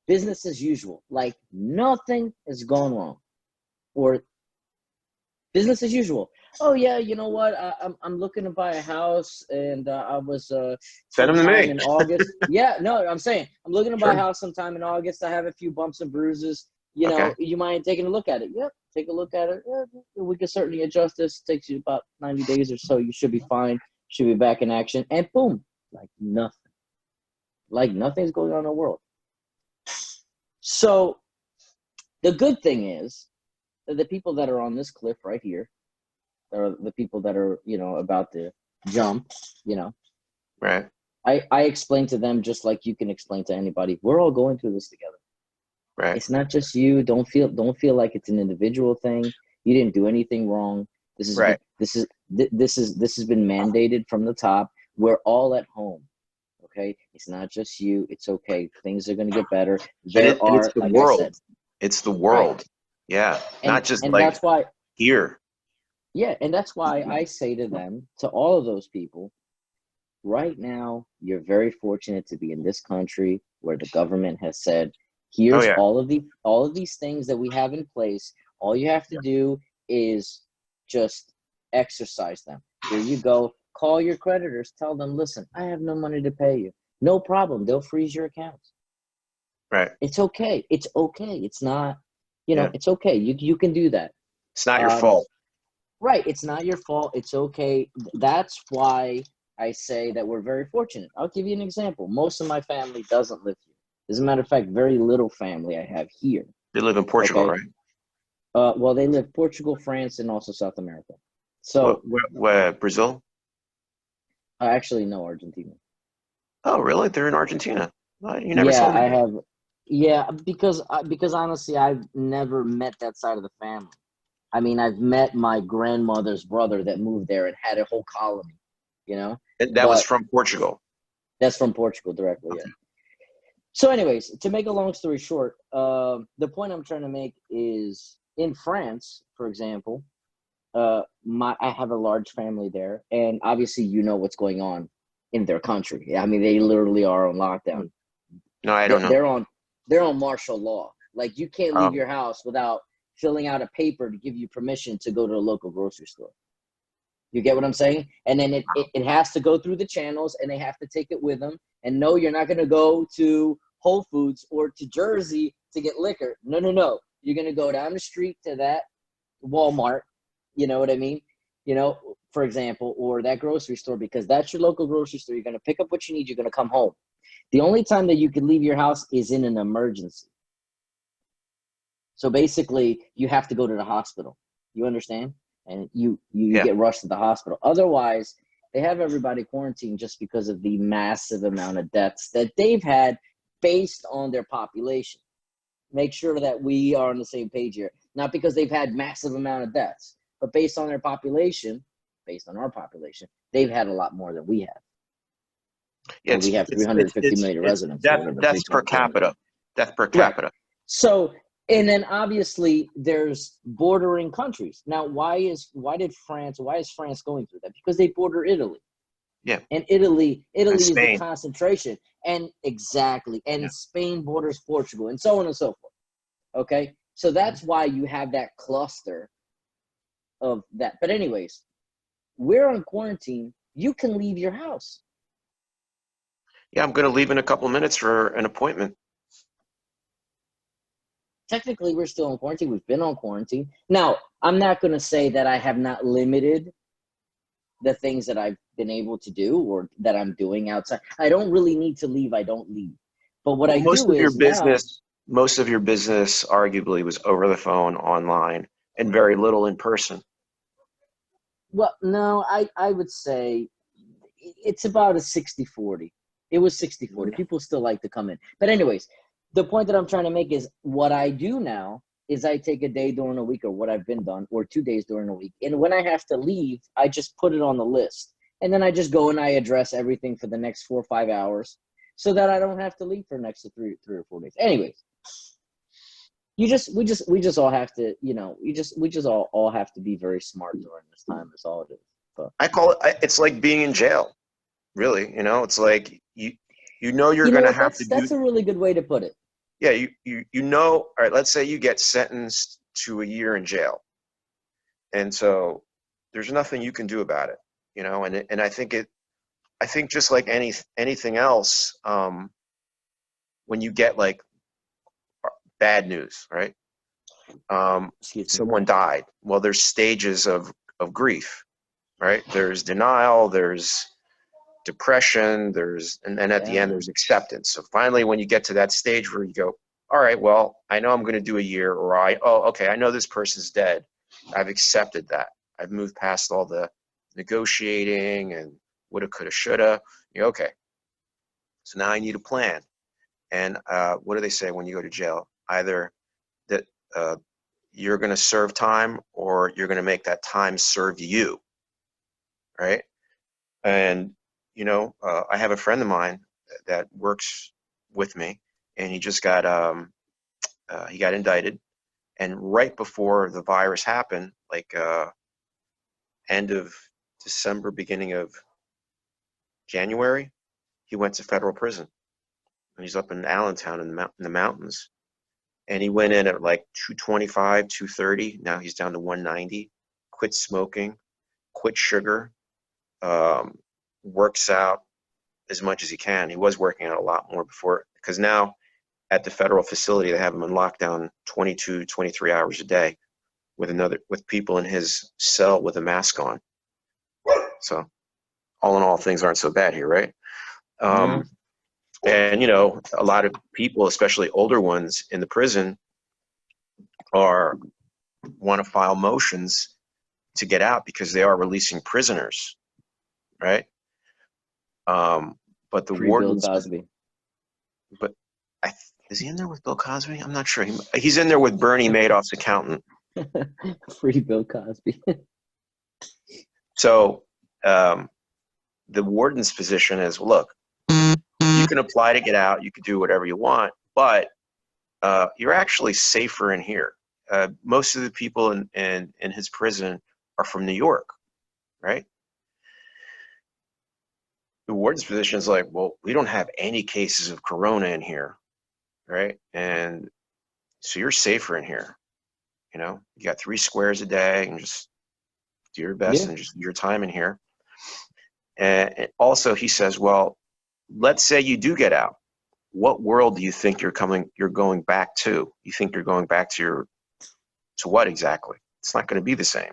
business as usual. Like nothing is going wrong. or business as usual. Oh yeah, you know what? I'm looking to buy a house, and I was Send them to sometime me. in August. Yeah, no, I'm saying I'm looking to buy a Sure. house sometime in August. I have a few bumps and bruises. You Okay. know, you mind taking a look at it? Yep, take a look at it. Yeah, we can certainly adjust this. Takes you about 90 days or so. You should be fine. Should be back in action, and boom, like nothing's going on in the world. So the good thing is that the people that are on this cliff right here are the people that are, about to jump, you know. Right. I explain to them just like you can explain to anybody. We're all going through this together. Right. It's not just you. Don't feel like it's an individual thing. You didn't do anything wrong. This is Right. this has been mandated from the top. We're all at home. Okay? It's not just you. It's okay. Things are going to get better. And it's the Like I world. said, It's the right. world. Yeah. And Not just and like that's why here. yeah, and that's why I say to them, to all of those people, right now, you're very fortunate to be in this country where the government has said, Oh here's yeah. all of these things that we have in place. All you have to do is just exercise them. Here you go. Call your creditors. Tell them, listen, I have no money to pay you. No problem. They'll freeze your accounts. Right. It's okay. It's okay. It's not, Yeah. it's okay. You can do that. It's not your Um, fault. Right. It's not your fault. It's okay. That's why I say that we're very fortunate. I'll give you an example. Most of my family doesn't live here. As a matter of fact, very little family I have here. You live in Portugal, Okay. right? Well, they live Portugal, France, and also South America. What, So where, Brazil? I actually know Argentina. Oh, really? They're in Argentina. You never Yeah, told me I that. have. Yeah, because honestly, I've never met that side of the family. I mean, I've met my grandmother's brother that moved there and had a whole colony, you know, And that was but from Portugal. that's from Portugal directly. Yeah. Okay. So, anyways, to make a long story short, the point I'm trying to make is in France, for example, I have a large family there, and obviously, you know what's going on in their country. I mean, they literally are on lockdown. No, I They- don't know. They're on they're on martial law. Like you can't leave Um, your house without filling out a paper to give you permission to go to a local grocery store. You get what I'm saying? And then it has to go through the channels, and they have to take it with them. And no, you're not going to go to Whole Foods or to Jersey to get liquor. No, no, no. You're going to go down the street to that Walmart. You know what I mean? For example, or that grocery store, because that's your local grocery store. You're going to pick up what you need. You're going to come home. The only time that you can leave your house is in an emergency. So basically, you have to go to the hospital. You understand? And you yeah. get rushed to the hospital. Otherwise, they have everybody quarantined just because of the massive amount of deaths that they've had based on their population. Make sure that we are on the same page here. Not because they've had massive amount of deaths, but based on their population, based on our population, they've had a lot more than we have. Yeah, And we have 350 million it's residents or death, whatever, deaths per 3.4 million. capita. Death per Right. capita. So, and then obviously there's bordering countries. Now, why is France going through that? Because they border Italy. Yeah. And Italy And is the Spain. concentration. And exactly. And Yeah. Spain borders Portugal and so on and so forth. Okay? So that's why you have that cluster of that. But anyways, we're on quarantine. You can leave your house. Yeah, I'm going to leave in a couple of minutes for an appointment. Technically, we're still in quarantine. We've been on quarantine. Now, I'm not going to say that I have not limited the things that I've been able to do or that I'm doing outside. I don't really need to leave. I don't leave. But what I Most do of your is now, most of your business arguably was over the phone, online, and very little in person. well, no, I would say it's about a 60-40. It was 60-40. People still like to come in. But anyways, the point that I'm trying to make is what I do now is I take a day during a week or what I've been done or 2 days during a week. And when I have to leave, I just put it on the list. And then I just go and I address everything for the next 4 or 5 hours so that I don't have to leave for the next three or 4 days. Anyways, we just all have to, we just all have to be very smart during this time. That's all it is. But I call it, it's like being in jail, really. It's like you know you're you know going to what? have to do. That's a really good way to put it. Yeah, all right, let's say you get sentenced to a year in jail. And so there's nothing you can do about it, you know, and I think just like anything else, when you get like bad news, right? Someone died. Well, there's stages of grief, right? There's denial, there's depression, and then at the end there's acceptance. So finally, when you get to that stage where you go, all right, well, I know I'm going to do a year, or okay, I know this person's dead. I've accepted that. I've moved past all the negotiating and woulda, coulda, shoulda. Okay. So now I need a plan. And what do they say when you go to jail? Either that you're going to serve time, or you're going to make that time serve you, right? And I have a friend of mine that works with me, and he just got he got indicted. And right before the virus happened, like end of December, beginning of January, he went to federal prison. And he's up in Allentown in the mountains. And he went in at like 225, 230. Now he's down to 190. Quit smoking, quit sugar, works out as much as he can. He was working out a lot more before, because now at the federal facility, they have him in lockdown 22, 23 hours a day with people in his cell with a mask on. So all in all, things aren't so bad here, right? And, a lot of people, especially older ones in the prison, want to file motions to get out because they are releasing prisoners, right? But the wardens, Bill Cosby. But is he in there with Bill Cosby? I'm not sure. He's in there with Bernie Madoff's accountant. Free Bill Cosby. So the warden's position is, look, you can apply to get out. You can do whatever you want, but you're actually safer in here. Most of the people in his prison are from New York, right? The warden's position is like, well, we don't have any cases of corona in here, right? And so you're safer in here. You got 3 squares a day, and just do your best and just do your time in here. And also he says, well, let's say you do get out. What world do you think you're going back to? You think you're going back to what exactly? It's not going to be the same.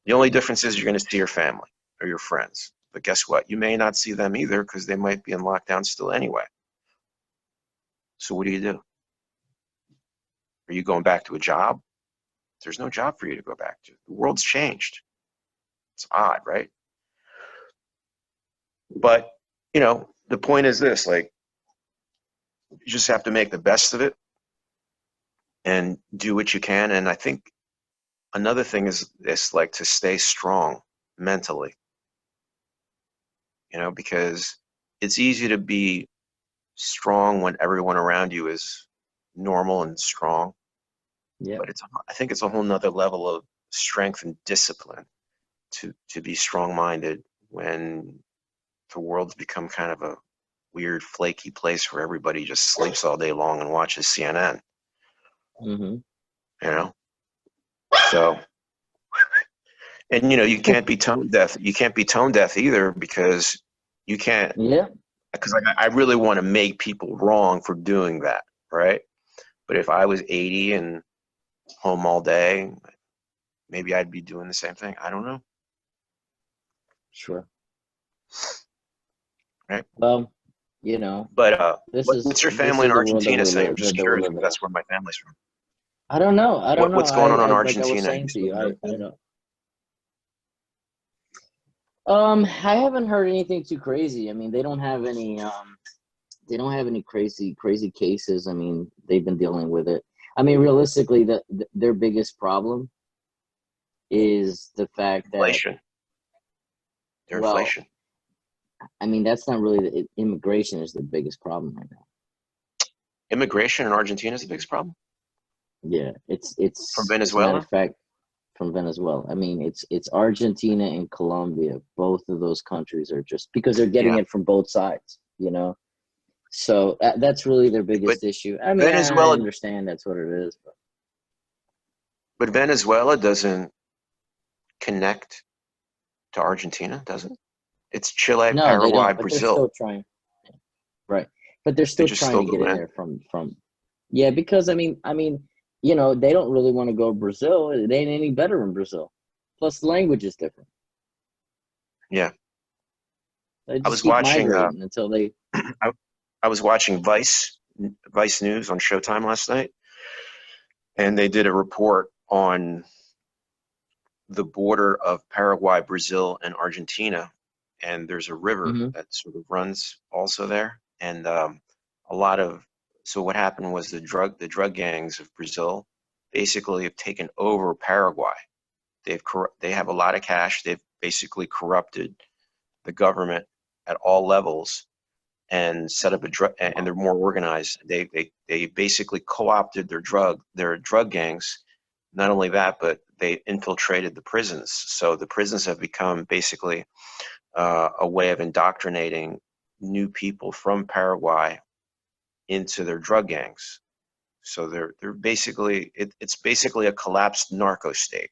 The only difference is you're going to see your family or your friends. But guess what? You may not see them either, because they might be in lockdown still anyway. So what do you do? Are you going back to a job? There's no job for you to go back to. The world's changed. It's odd, right? But, the point is this, like, you just have to make the best of it and do what you can. And I think another thing is this, like, to stay strong mentally, because it's easy to be strong when everyone around you is normal and strong. Yeah. But I think it's a whole nother level of strength and discipline to be strong-minded when the world's become kind of a weird, flaky place where everybody just sleeps all day long and watches CNN. So, and you can't be tone deaf. You can't be tone deaf either, because you can't. Yeah. Because I really want to make people wrong for doing that, right? But if I was 80 and home all day, maybe I'd be doing the same thing. I don't know. Sure. Right. Well, But what's your family in Argentina saying? I'm just curious, because that's where my family's from. I don't know. What's going on in Argentina? Like I was saying to you, I don't. I haven't heard anything too crazy. I mean, they don't have any crazy cases. I mean, they've been dealing with it. I mean, realistically, their biggest problem is the fact that inflation. Their inflation. I mean, that's not really immigration is the biggest problem right now. Immigration in Argentina is the biggest problem? Yeah, it's from Venezuela. As a matter of fact, from Venezuela. I mean, it's Argentina and Colombia. Both of those countries are just because they're getting it from both sides, So that's really their biggest issue. I mean, Venezuela, I understand that's what it is. But. But Venezuela doesn't connect to Argentina, does it? It's Chile, No, they Paraguay, don't, but they're Brazil. still trying. Right. But they're They still just trying still to get go in in. there from yeah, because they don't really want to go to Brazil. It ain't any better in Brazil. Plus the language is different. Yeah. They I just was keep watching migrating until they I, I was watching Vice News on Showtime last night, and they did a report on the border of Paraguay, Brazil, and Argentina. And there's a river Mhm. that sort of runs also there. And a lot of so what happened was the drug gangs of Brazil basically have taken over Paraguay. They have a lot of cash. They've basically corrupted the government at all levels and set up and they're more organized. They basically co-opted their drug gangs. Not only that, but they infiltrated the prisons. So the prisons have become basically a way of indoctrinating new people from Paraguay into their drug gangs. So they're basically it's basically a collapsed narco state,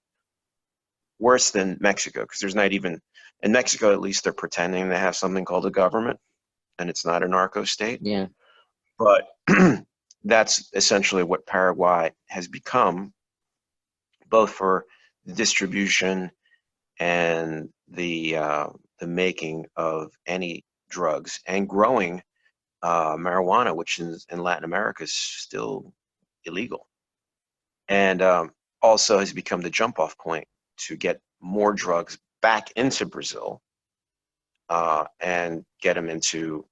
worse than Mexico, because there's not even in Mexico, at least they're pretending they have something called a government, and it's not a narco state. yeah. But that's essentially what Paraguay has become, both for the distribution and the making of any drugs and growing marijuana, which in Latin America is still illegal, and also has become the jump-off point to get more drugs back into Brazil and get them into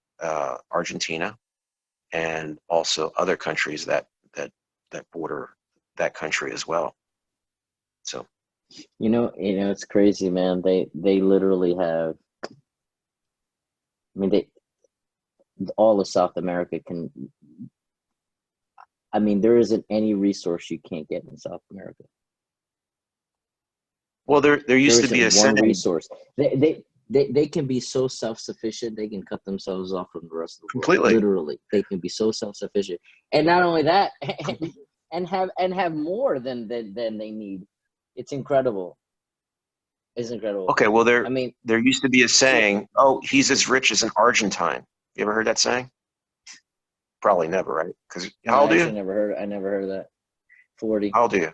Argentina and also other countries that border that country as well. So It's crazy, man. They literally have. I mean, they all of South America can. I mean, there isn't any resource you can't get in South America. well, there There used to be isn't a one saying resource. They can be so self-sufficient. They can cut themselves off from the rest of the world. completely. Literally, they can be so self-sufficient, and not only that, and have more than they need. It's incredible. It's incredible. Okay, well I mean, there used to be a saying, "Oh, he's as rich as an Argentine." You ever heard that saying? Probably never, right? Because no, how I old are you? actually never heard. I never heard of that. 40, How old are you?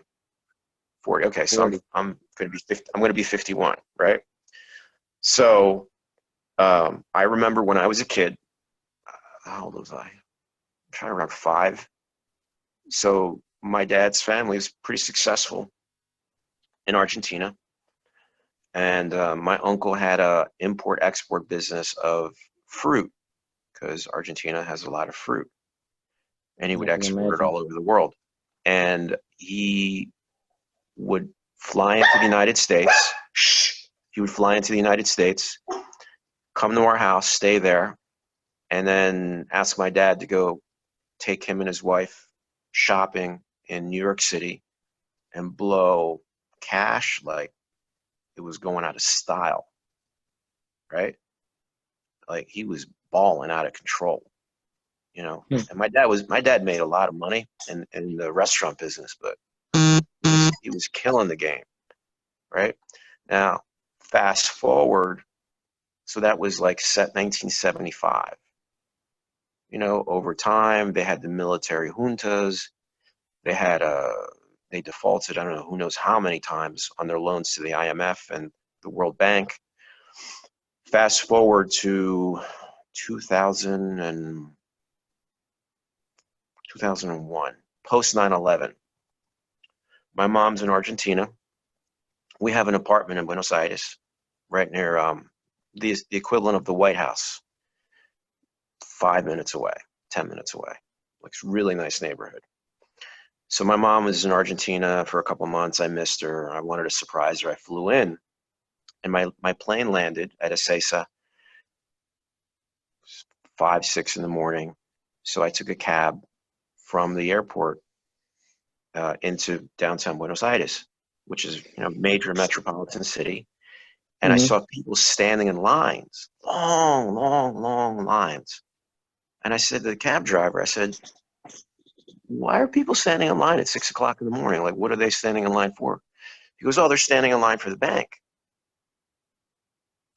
40. Okay, so 40. I'm gonna be 50, I'm gonna be 51, right? So I remember when I was a kid. How old was I? I'm trying to remember 5. So my dad's family is pretty successful in Argentina, and my uncle had a import-export business of fruit because Argentina has a lot of fruit, and he I would can export it imagine. all over the world. And he would fly into the United States. He would fly into the United States, come to our house, stay there, and then ask my dad to go take him and his wife shopping in New York City and blow cash like it was going out of style, right? Like he was balling out of control. Hmm. And my dad made a lot of money in the restaurant business, but he was killing the game, right? Now, fast forward, so that was like set 1975. Over time they had the military juntas. They had they defaulted, I don't know who knows how many times on their loans to the IMF and the World Bank. Fast forward to 2000 and 2001, post 9/11. My mom's in Argentina. We have an apartment in Buenos Aires, right near the equivalent of the White House, 5 minutes away, 10 minutes away. Like it's a really nice neighborhood. So my mom was in Argentina for a couple months. I missed her. I wanted to surprise her. I flew in, and my plane landed at Ezeiza 5, 6 in the morning. So I took a cab from the airport into downtown Buenos Aires, which is major metropolitan city. And I Hmm. saw people standing in lines, long lines. And I said to the cab driver, I said, why are people standing in line at 6 o'clock in the morning? Like, what are they standing in line for? He goes, oh, they're standing in line for the bank.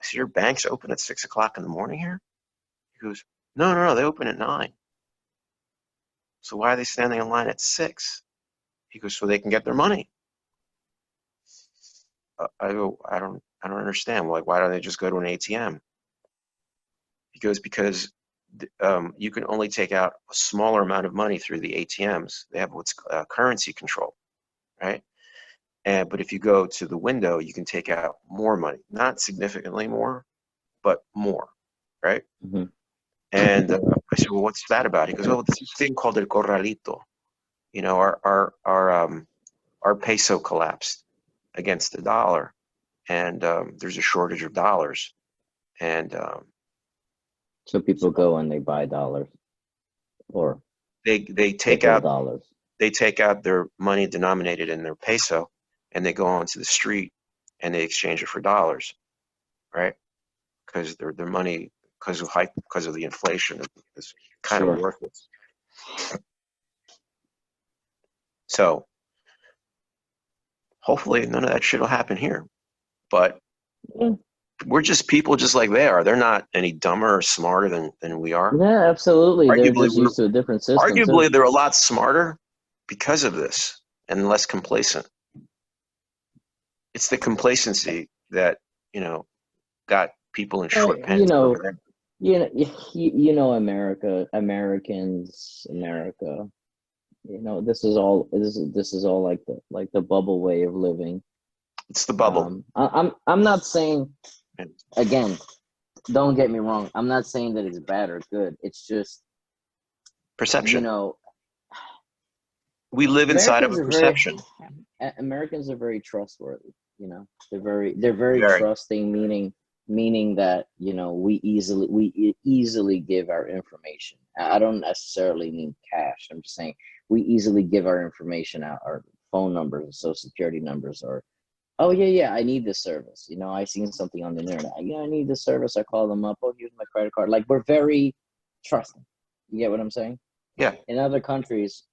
I said, your bank's open at 6 o'clock in the morning here? He goes, no, no, no, they open at 9. So why are they standing in line at 6? He goes, so they can get their money. I go, I don't understand. Like, why don't they just go to an ATM? He goes, because you can only take out a smaller amount of money through the ATMs. They have what's currency control, right? But if you go to the window, you can take out more money, not significantly more, but more, right? Mm-hmm. And I said, well, what's that about? He goes, oh, this thing called el corralito. You know, our peso collapsed against the dollar, and there's a shortage of dollars, and So people go and they buy dollars, or they take triple out dollars. they take out their money denominated in their peso, and they go onto the street and they exchange it for dollars, right? Because their money, because of the inflation, is kind of Sure. worthless. So hopefully none of that shit will happen here. But Yeah. we're just people just like they are. They're not any dumber or smarter than we are. Yeah, absolutely. They're Arguably, just used to a different system too. they're a lot smarter because of this and less complacent. It's the complacency that, got people in short You pants know, over there. America. This is all like the bubble way of living. It's the bubble. I'm not saying, again, don't get me wrong. I'm not saying that it's bad or good. It's just, Perception. know, We live inside of Americans a are very perception. Americans are very trustworthy. They're very Very. trusting, meaning that we easily give our information. I don't necessarily mean cash. I'm just saying we easily give our information out, our phone numbers, social security numbers, or oh yeah, I need this service. I seen something on the internet. Yeah, I need this service. I call them up. Oh, here's my credit card. Like, we're very trusting. You get what I'm saying? Yeah. In other countries,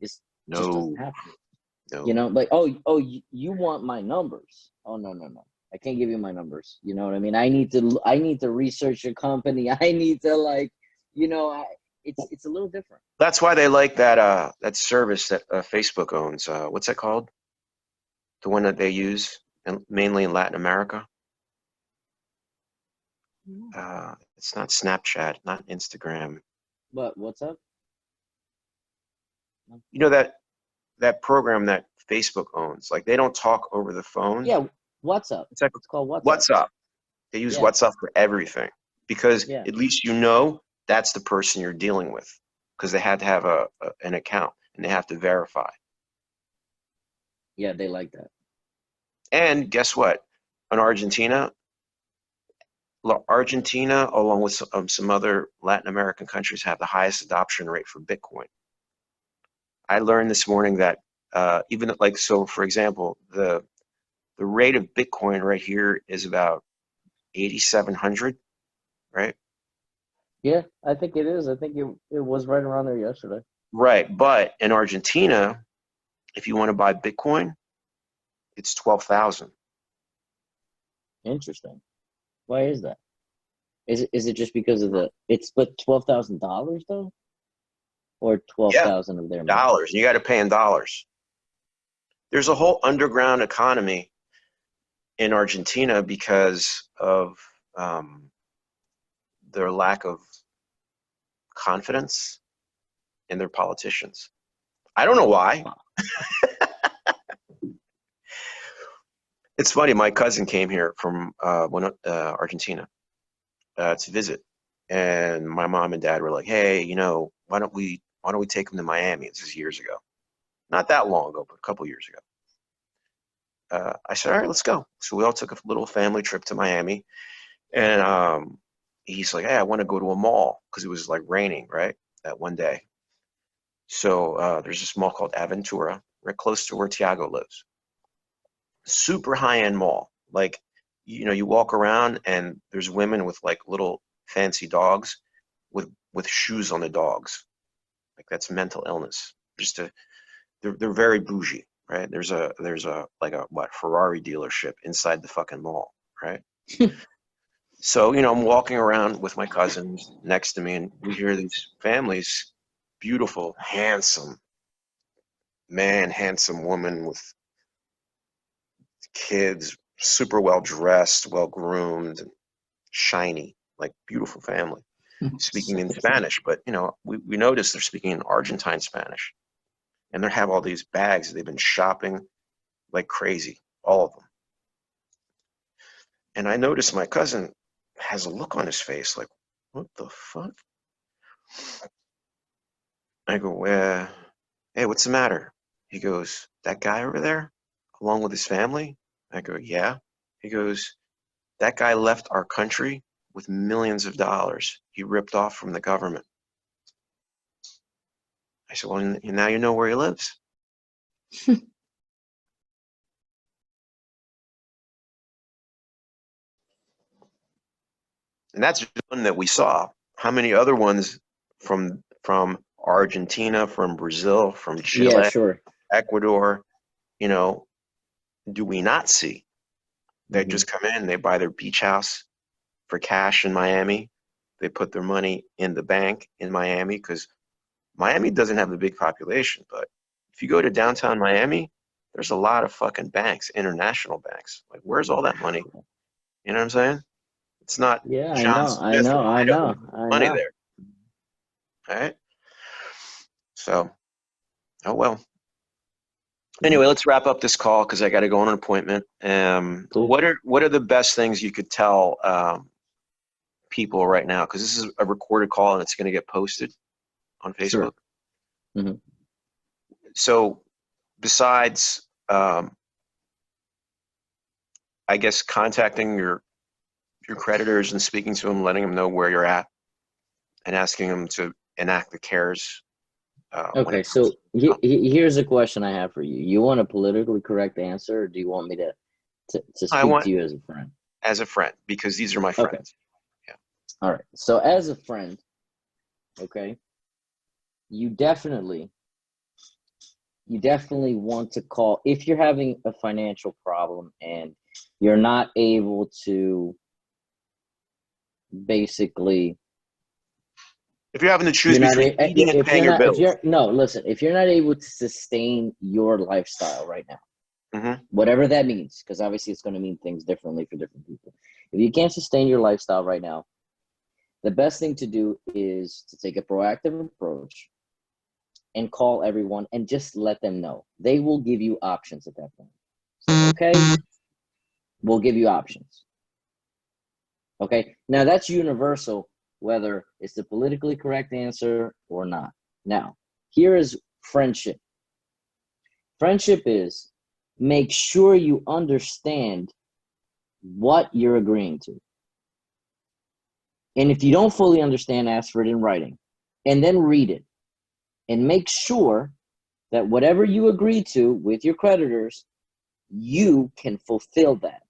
it just No. doesn't happen. No. Like, you want my numbers? Oh, no, I can't give you my numbers. You know what I mean? I need to research your company. I need to it's a little different. That's why they like that service that Facebook owns. What's that called? The one that they use, and mainly in Latin America. It's not Snapchat, not Instagram. But what's up? You know that program that Facebook owns. Like, they don't talk over the phone. Yeah, WhatsApp. It's like, It's called WhatsApp. WhatsApp. They use Yeah. WhatsApp for everything because Yeah. at least that's the person you're dealing with, because they had to have an account and they have to verify. Yeah, they like that. And guess what? In Argentina, along with some other Latin American countries, have the highest adoption rate for Bitcoin. I learned this morning that even like, so for example, the rate of Bitcoin right here is about 8,700, right? Yeah, I think it is. I think it was right around there yesterday. Right, but in Argentina, if you want to buy Bitcoin, it's 12,000. Interesting. Why is that? Is it just because of it's but $12,000 though, or 12,000 of their money? Dollars. You got to pay in dollars. There's a whole underground economy in Argentina because of their lack of confidence in their politicians. I don't know why. It's funny. My cousin came here from Argentina to visit, and my mom and dad were like, "Hey, why don't we take him to Miami?" This is years ago, not that long ago, but a couple years ago. I said, "All right, let's go." So we all took a little family trip to Miami, and he's like, "Hey, I want to go to a mall," because it was like raining, right, that one day. So there's this mall called Aventura, right close to where Tiago lives. Super high-end mall. Like, you walk around and there's women with like little fancy dogs with shoes on the dogs. Like that's mental illness. They're very bougie, right? There's a like a Ferrari dealership inside the fucking mall, right? So, I'm walking around with my cousins next to me, and we hear these families, beautiful, handsome man, handsome woman with kids, super well dressed, well groomed, and shiny, like beautiful family, speaking in Spanish. But, we notice they're speaking in Argentine Spanish, and they have all these bags. They've been shopping like crazy, all of them. And I noticed my cousin has a look on his face like, what the fuck? I go, hey, what's the matter? He goes, that guy over there, along with his family? I go, yeah. He goes, that guy left our country with millions of dollars he ripped off from the government. I said, well, now you know where he lives. And that's just one that we saw. How many other ones from Argentina, from Brazil, from Chile, Yeah, sure. Ecuador, do we not see? They just come in, they buy their beach house for cash in Miami. They put their money in the bank in Miami because Miami doesn't have a big population. But if you go to downtown Miami, there's a lot of fucking banks, international banks. Like, where's all that money? You know what I'm saying? It's not Yeah, John Smith from Idaho with money there. All right? So, oh well. Anyway, let's wrap up this call because I got to go on an appointment. Cool. What are the best things you could tell people right now? Because this is a recorded call and it's going to get posted on Facebook. Sure. So, besides, I guess contacting your creditors and speaking to them, letting them know where you're at, and asking them to enact the CARES. Okay, so here's a question I have for you. You want a politically correct answer, or do you want me to speak to you as a friend? As a friend, because these are my friends. Okay. Yeah. All right. So as a friend, okay, you definitely want to call if you're having a financial problem and you're not able to basically. If you're having to choose between eating and paying your bills. If you're not able to sustain your lifestyle right now, whatever that means, because obviously it's going to mean things differently for different people. If you can't sustain your lifestyle right now, the best thing to do is to take a proactive approach and call everyone and just let them know. They will give you options at that point. So, okay, we'll give you options. Okay, now that's universal, whether it's the politically correct answer or not. Now, here is friendship. Friendship is make sure you understand what you're agreeing to. And if you don't fully understand, ask for it in writing and then read it and make sure that whatever you agree to with your creditors, you can fulfill that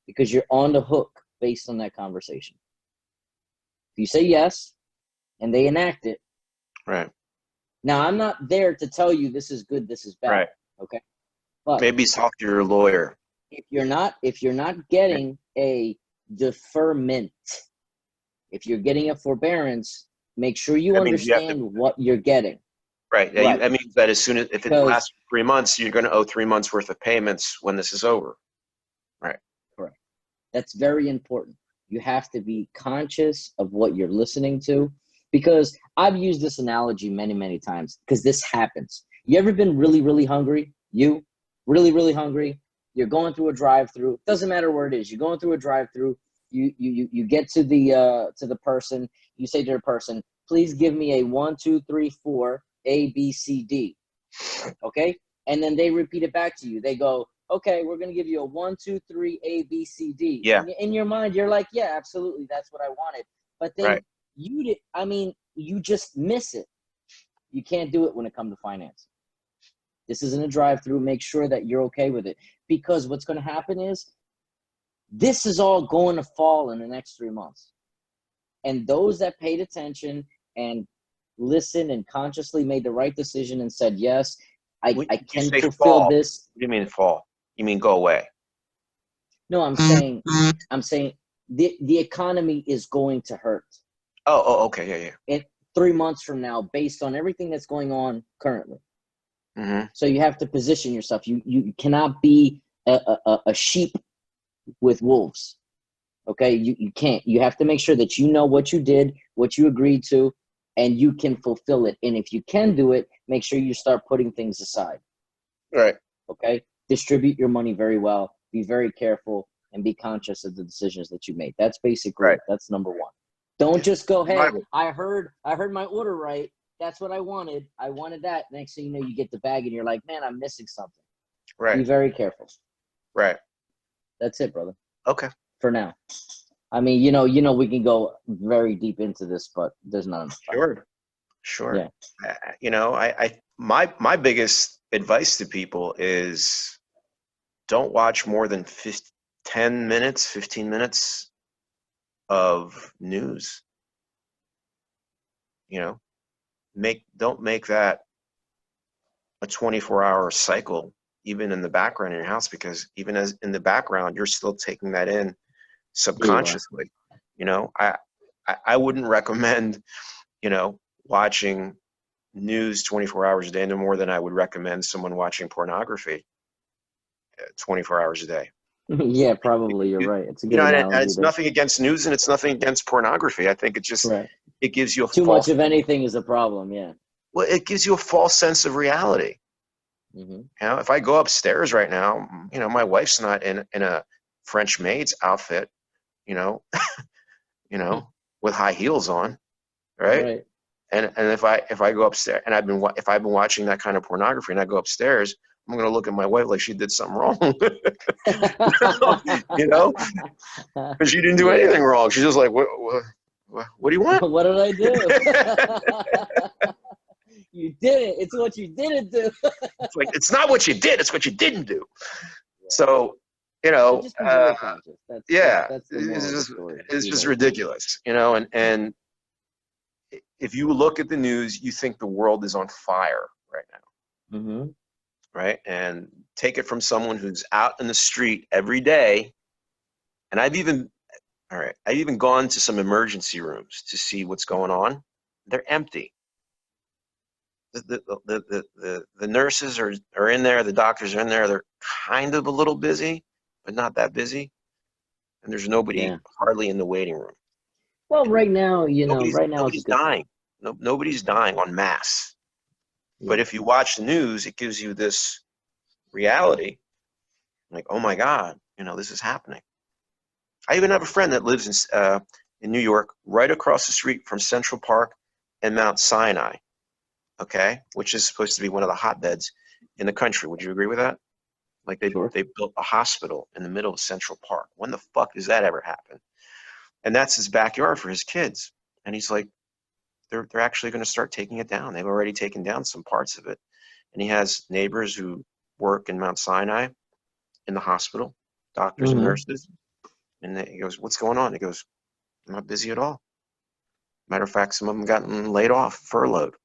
because you're on the hook based on that conversation. If you say yes and they enact it, right. Now I'm not there to tell you this is good, this is bad. Right. Okay. But maybe talk to your lawyer. If you're not getting a deferment, if you're getting a forbearance, make sure you understand what you're getting. Right. Yeah, right. That means that as soon as if it lasts 3 months, you're going to owe 3 months worth of payments when this is over. Right. Correct. That's very important. You have to be conscious of what you're listening to, because I've used this analogy many, many times because this happens. You ever been really, really hungry? You really, really hungry? You're going through a drive-through. Doesn't matter where it is. You're going through a drive-through. You get to the person. You say to the person, "Please give me a 1, 2, 3, 4 A, B, C, D." Okay, and then they repeat it back to you. They go, "Okay, we're gonna give you a 1, 2, 3 A, B, C, D." Yeah. In your mind, you're like, "Yeah, absolutely, that's what I wanted." But then you just miss it. You can't do it when it comes to finance. This isn't a drive-through. Make sure that you're okay with it, because what's going to happen is this is all going to fall in the next 3 months. And those that paid attention and listened and consciously made the right decision and said, yes, I When you can say fulfill fall, this. what do you mean fall? You mean go away? No, I'm saying the economy is going to hurt Okay, yeah. in 3 months from now based on everything that's going on currently. Mm-hmm. So you have to position yourself. You cannot be a sheep with wolves. Okay, you can't. You have to make sure that you know what you did, what you agreed to, and you can fulfill it. And if you can do it, make sure you start putting things aside. Right. Okay, distribute your money very well. Be very careful and be conscious of the decisions that you make. That's basically it. That's number one. Don't just go, hey, I heard my order right. That's what I wanted. I wanted that. Next thing you know, you get the bag and you're like, man, I'm missing something. Right. Be very careful. Right. That's it, brother. Okay. For now. I mean, we can go very deep into this, but there's not enough time. Sure. Yeah. My biggest advice to people is don't watch more than 15 minutes of news. Don't make that a 24-hour cycle, even in the background in your house, because even as in the background, you're still taking that in subconsciously. I wouldn't recommend, watching news 24 hours a day no more than I would recommend someone watching pornography 24 hours a day. Yeah, probably. You're right. It's a good analogy. And it's nothing against news and it's nothing against pornography. I think it just, it gives you too much of anything is a problem. Yeah. Well, it gives you a false sense of reality. Mm-hmm. If I go upstairs right now, my wife's not in a French maid's outfit, with high heels on, right? And if I go upstairs and if I've been watching that kind of pornography and I go upstairs, I'm going to look at my wife like she did something wrong, because she didn't do anything wrong. She's just like, what do you want? What did I do? You did it. It's what you didn't do. It's like, it's not what you did, it's what you didn't do. Yeah. So, just be very conscious. That's the moral of the story. It's just ridiculous, and if you look at the news, you think the world is on fire right now. Mm-hmm. Right? And take it from someone who's out in the street every day. And I've even gone to some emergency rooms to see what's going on. They're empty. The nurses are in there, the doctors are in there. They're kind of a little busy, but not that busy. And there's nobody hardly in the waiting room. Well, right now, nobody's dying. Nobody's dying en masse. Yeah. But if you watch the news, it gives you this reality, like, oh my God, this is happening. I even have a friend that lives in New York, right across the street from Central Park and Mount Sinai, okay, which is supposed to be one of the hotbeds in the country. Would you agree with that? Like they built a hospital in the middle of Central Park. When the fuck does that ever happen? And that's his backyard for his kids. And he's like, they're actually going to start taking it down. They've already taken down some parts of it. And he has neighbors who work in Mount Sinai in the hospital, doctors and nurses. And he goes, what's going on? He goes, I'm not busy at all. Matter of fact, some of them gotten laid off, furloughed.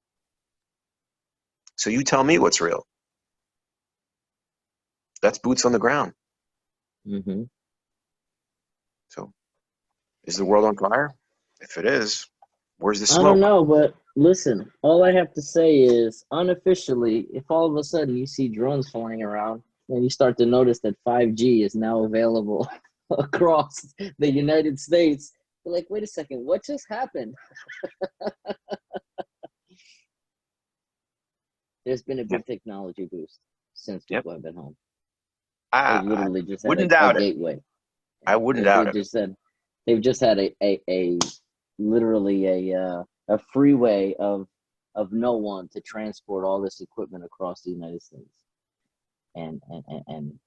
So you tell me what's real. That's boots on the ground. Mm-hmm. So is the world on fire? If it is, where's the smoke? I don't know, but listen, all I have to say is, unofficially, if all of a sudden you see drones flying around and you start to notice that 5G is now available across the United States, you're like, wait a second, what just happened? There's been a big technology boost since people have been home. They literally just had a gateway. I wouldn't doubt it. They've just had a literally a freeway of no one to transport all this equipment across the United States and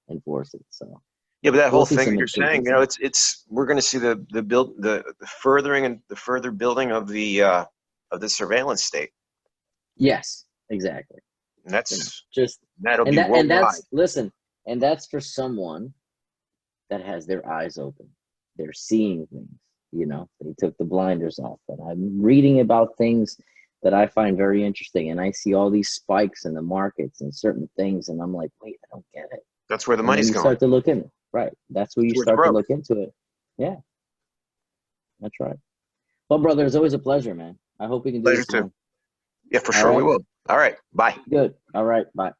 enforce it. So yeah, but that whole thing you're saying, it's we're going to see the furthering and the further building of the surveillance state. Yes, exactly. And that's that'll be worldwide. And that's for someone that has their eyes open. They're seeing things. They took the blinders off. And I'm reading about things that I find very interesting, and I see all these spikes in the markets and certain things, and I'm like, wait, I don't get it. That's where the And then money's you going. start to look in, right? That's where you Towards start to growth. look into it. Yeah, that's right. Well, brother, it's always a pleasure, man. I hope we can do Pleasure this too. again. Yeah, for All sure we right, will. All right. Bye. good. All right, bye.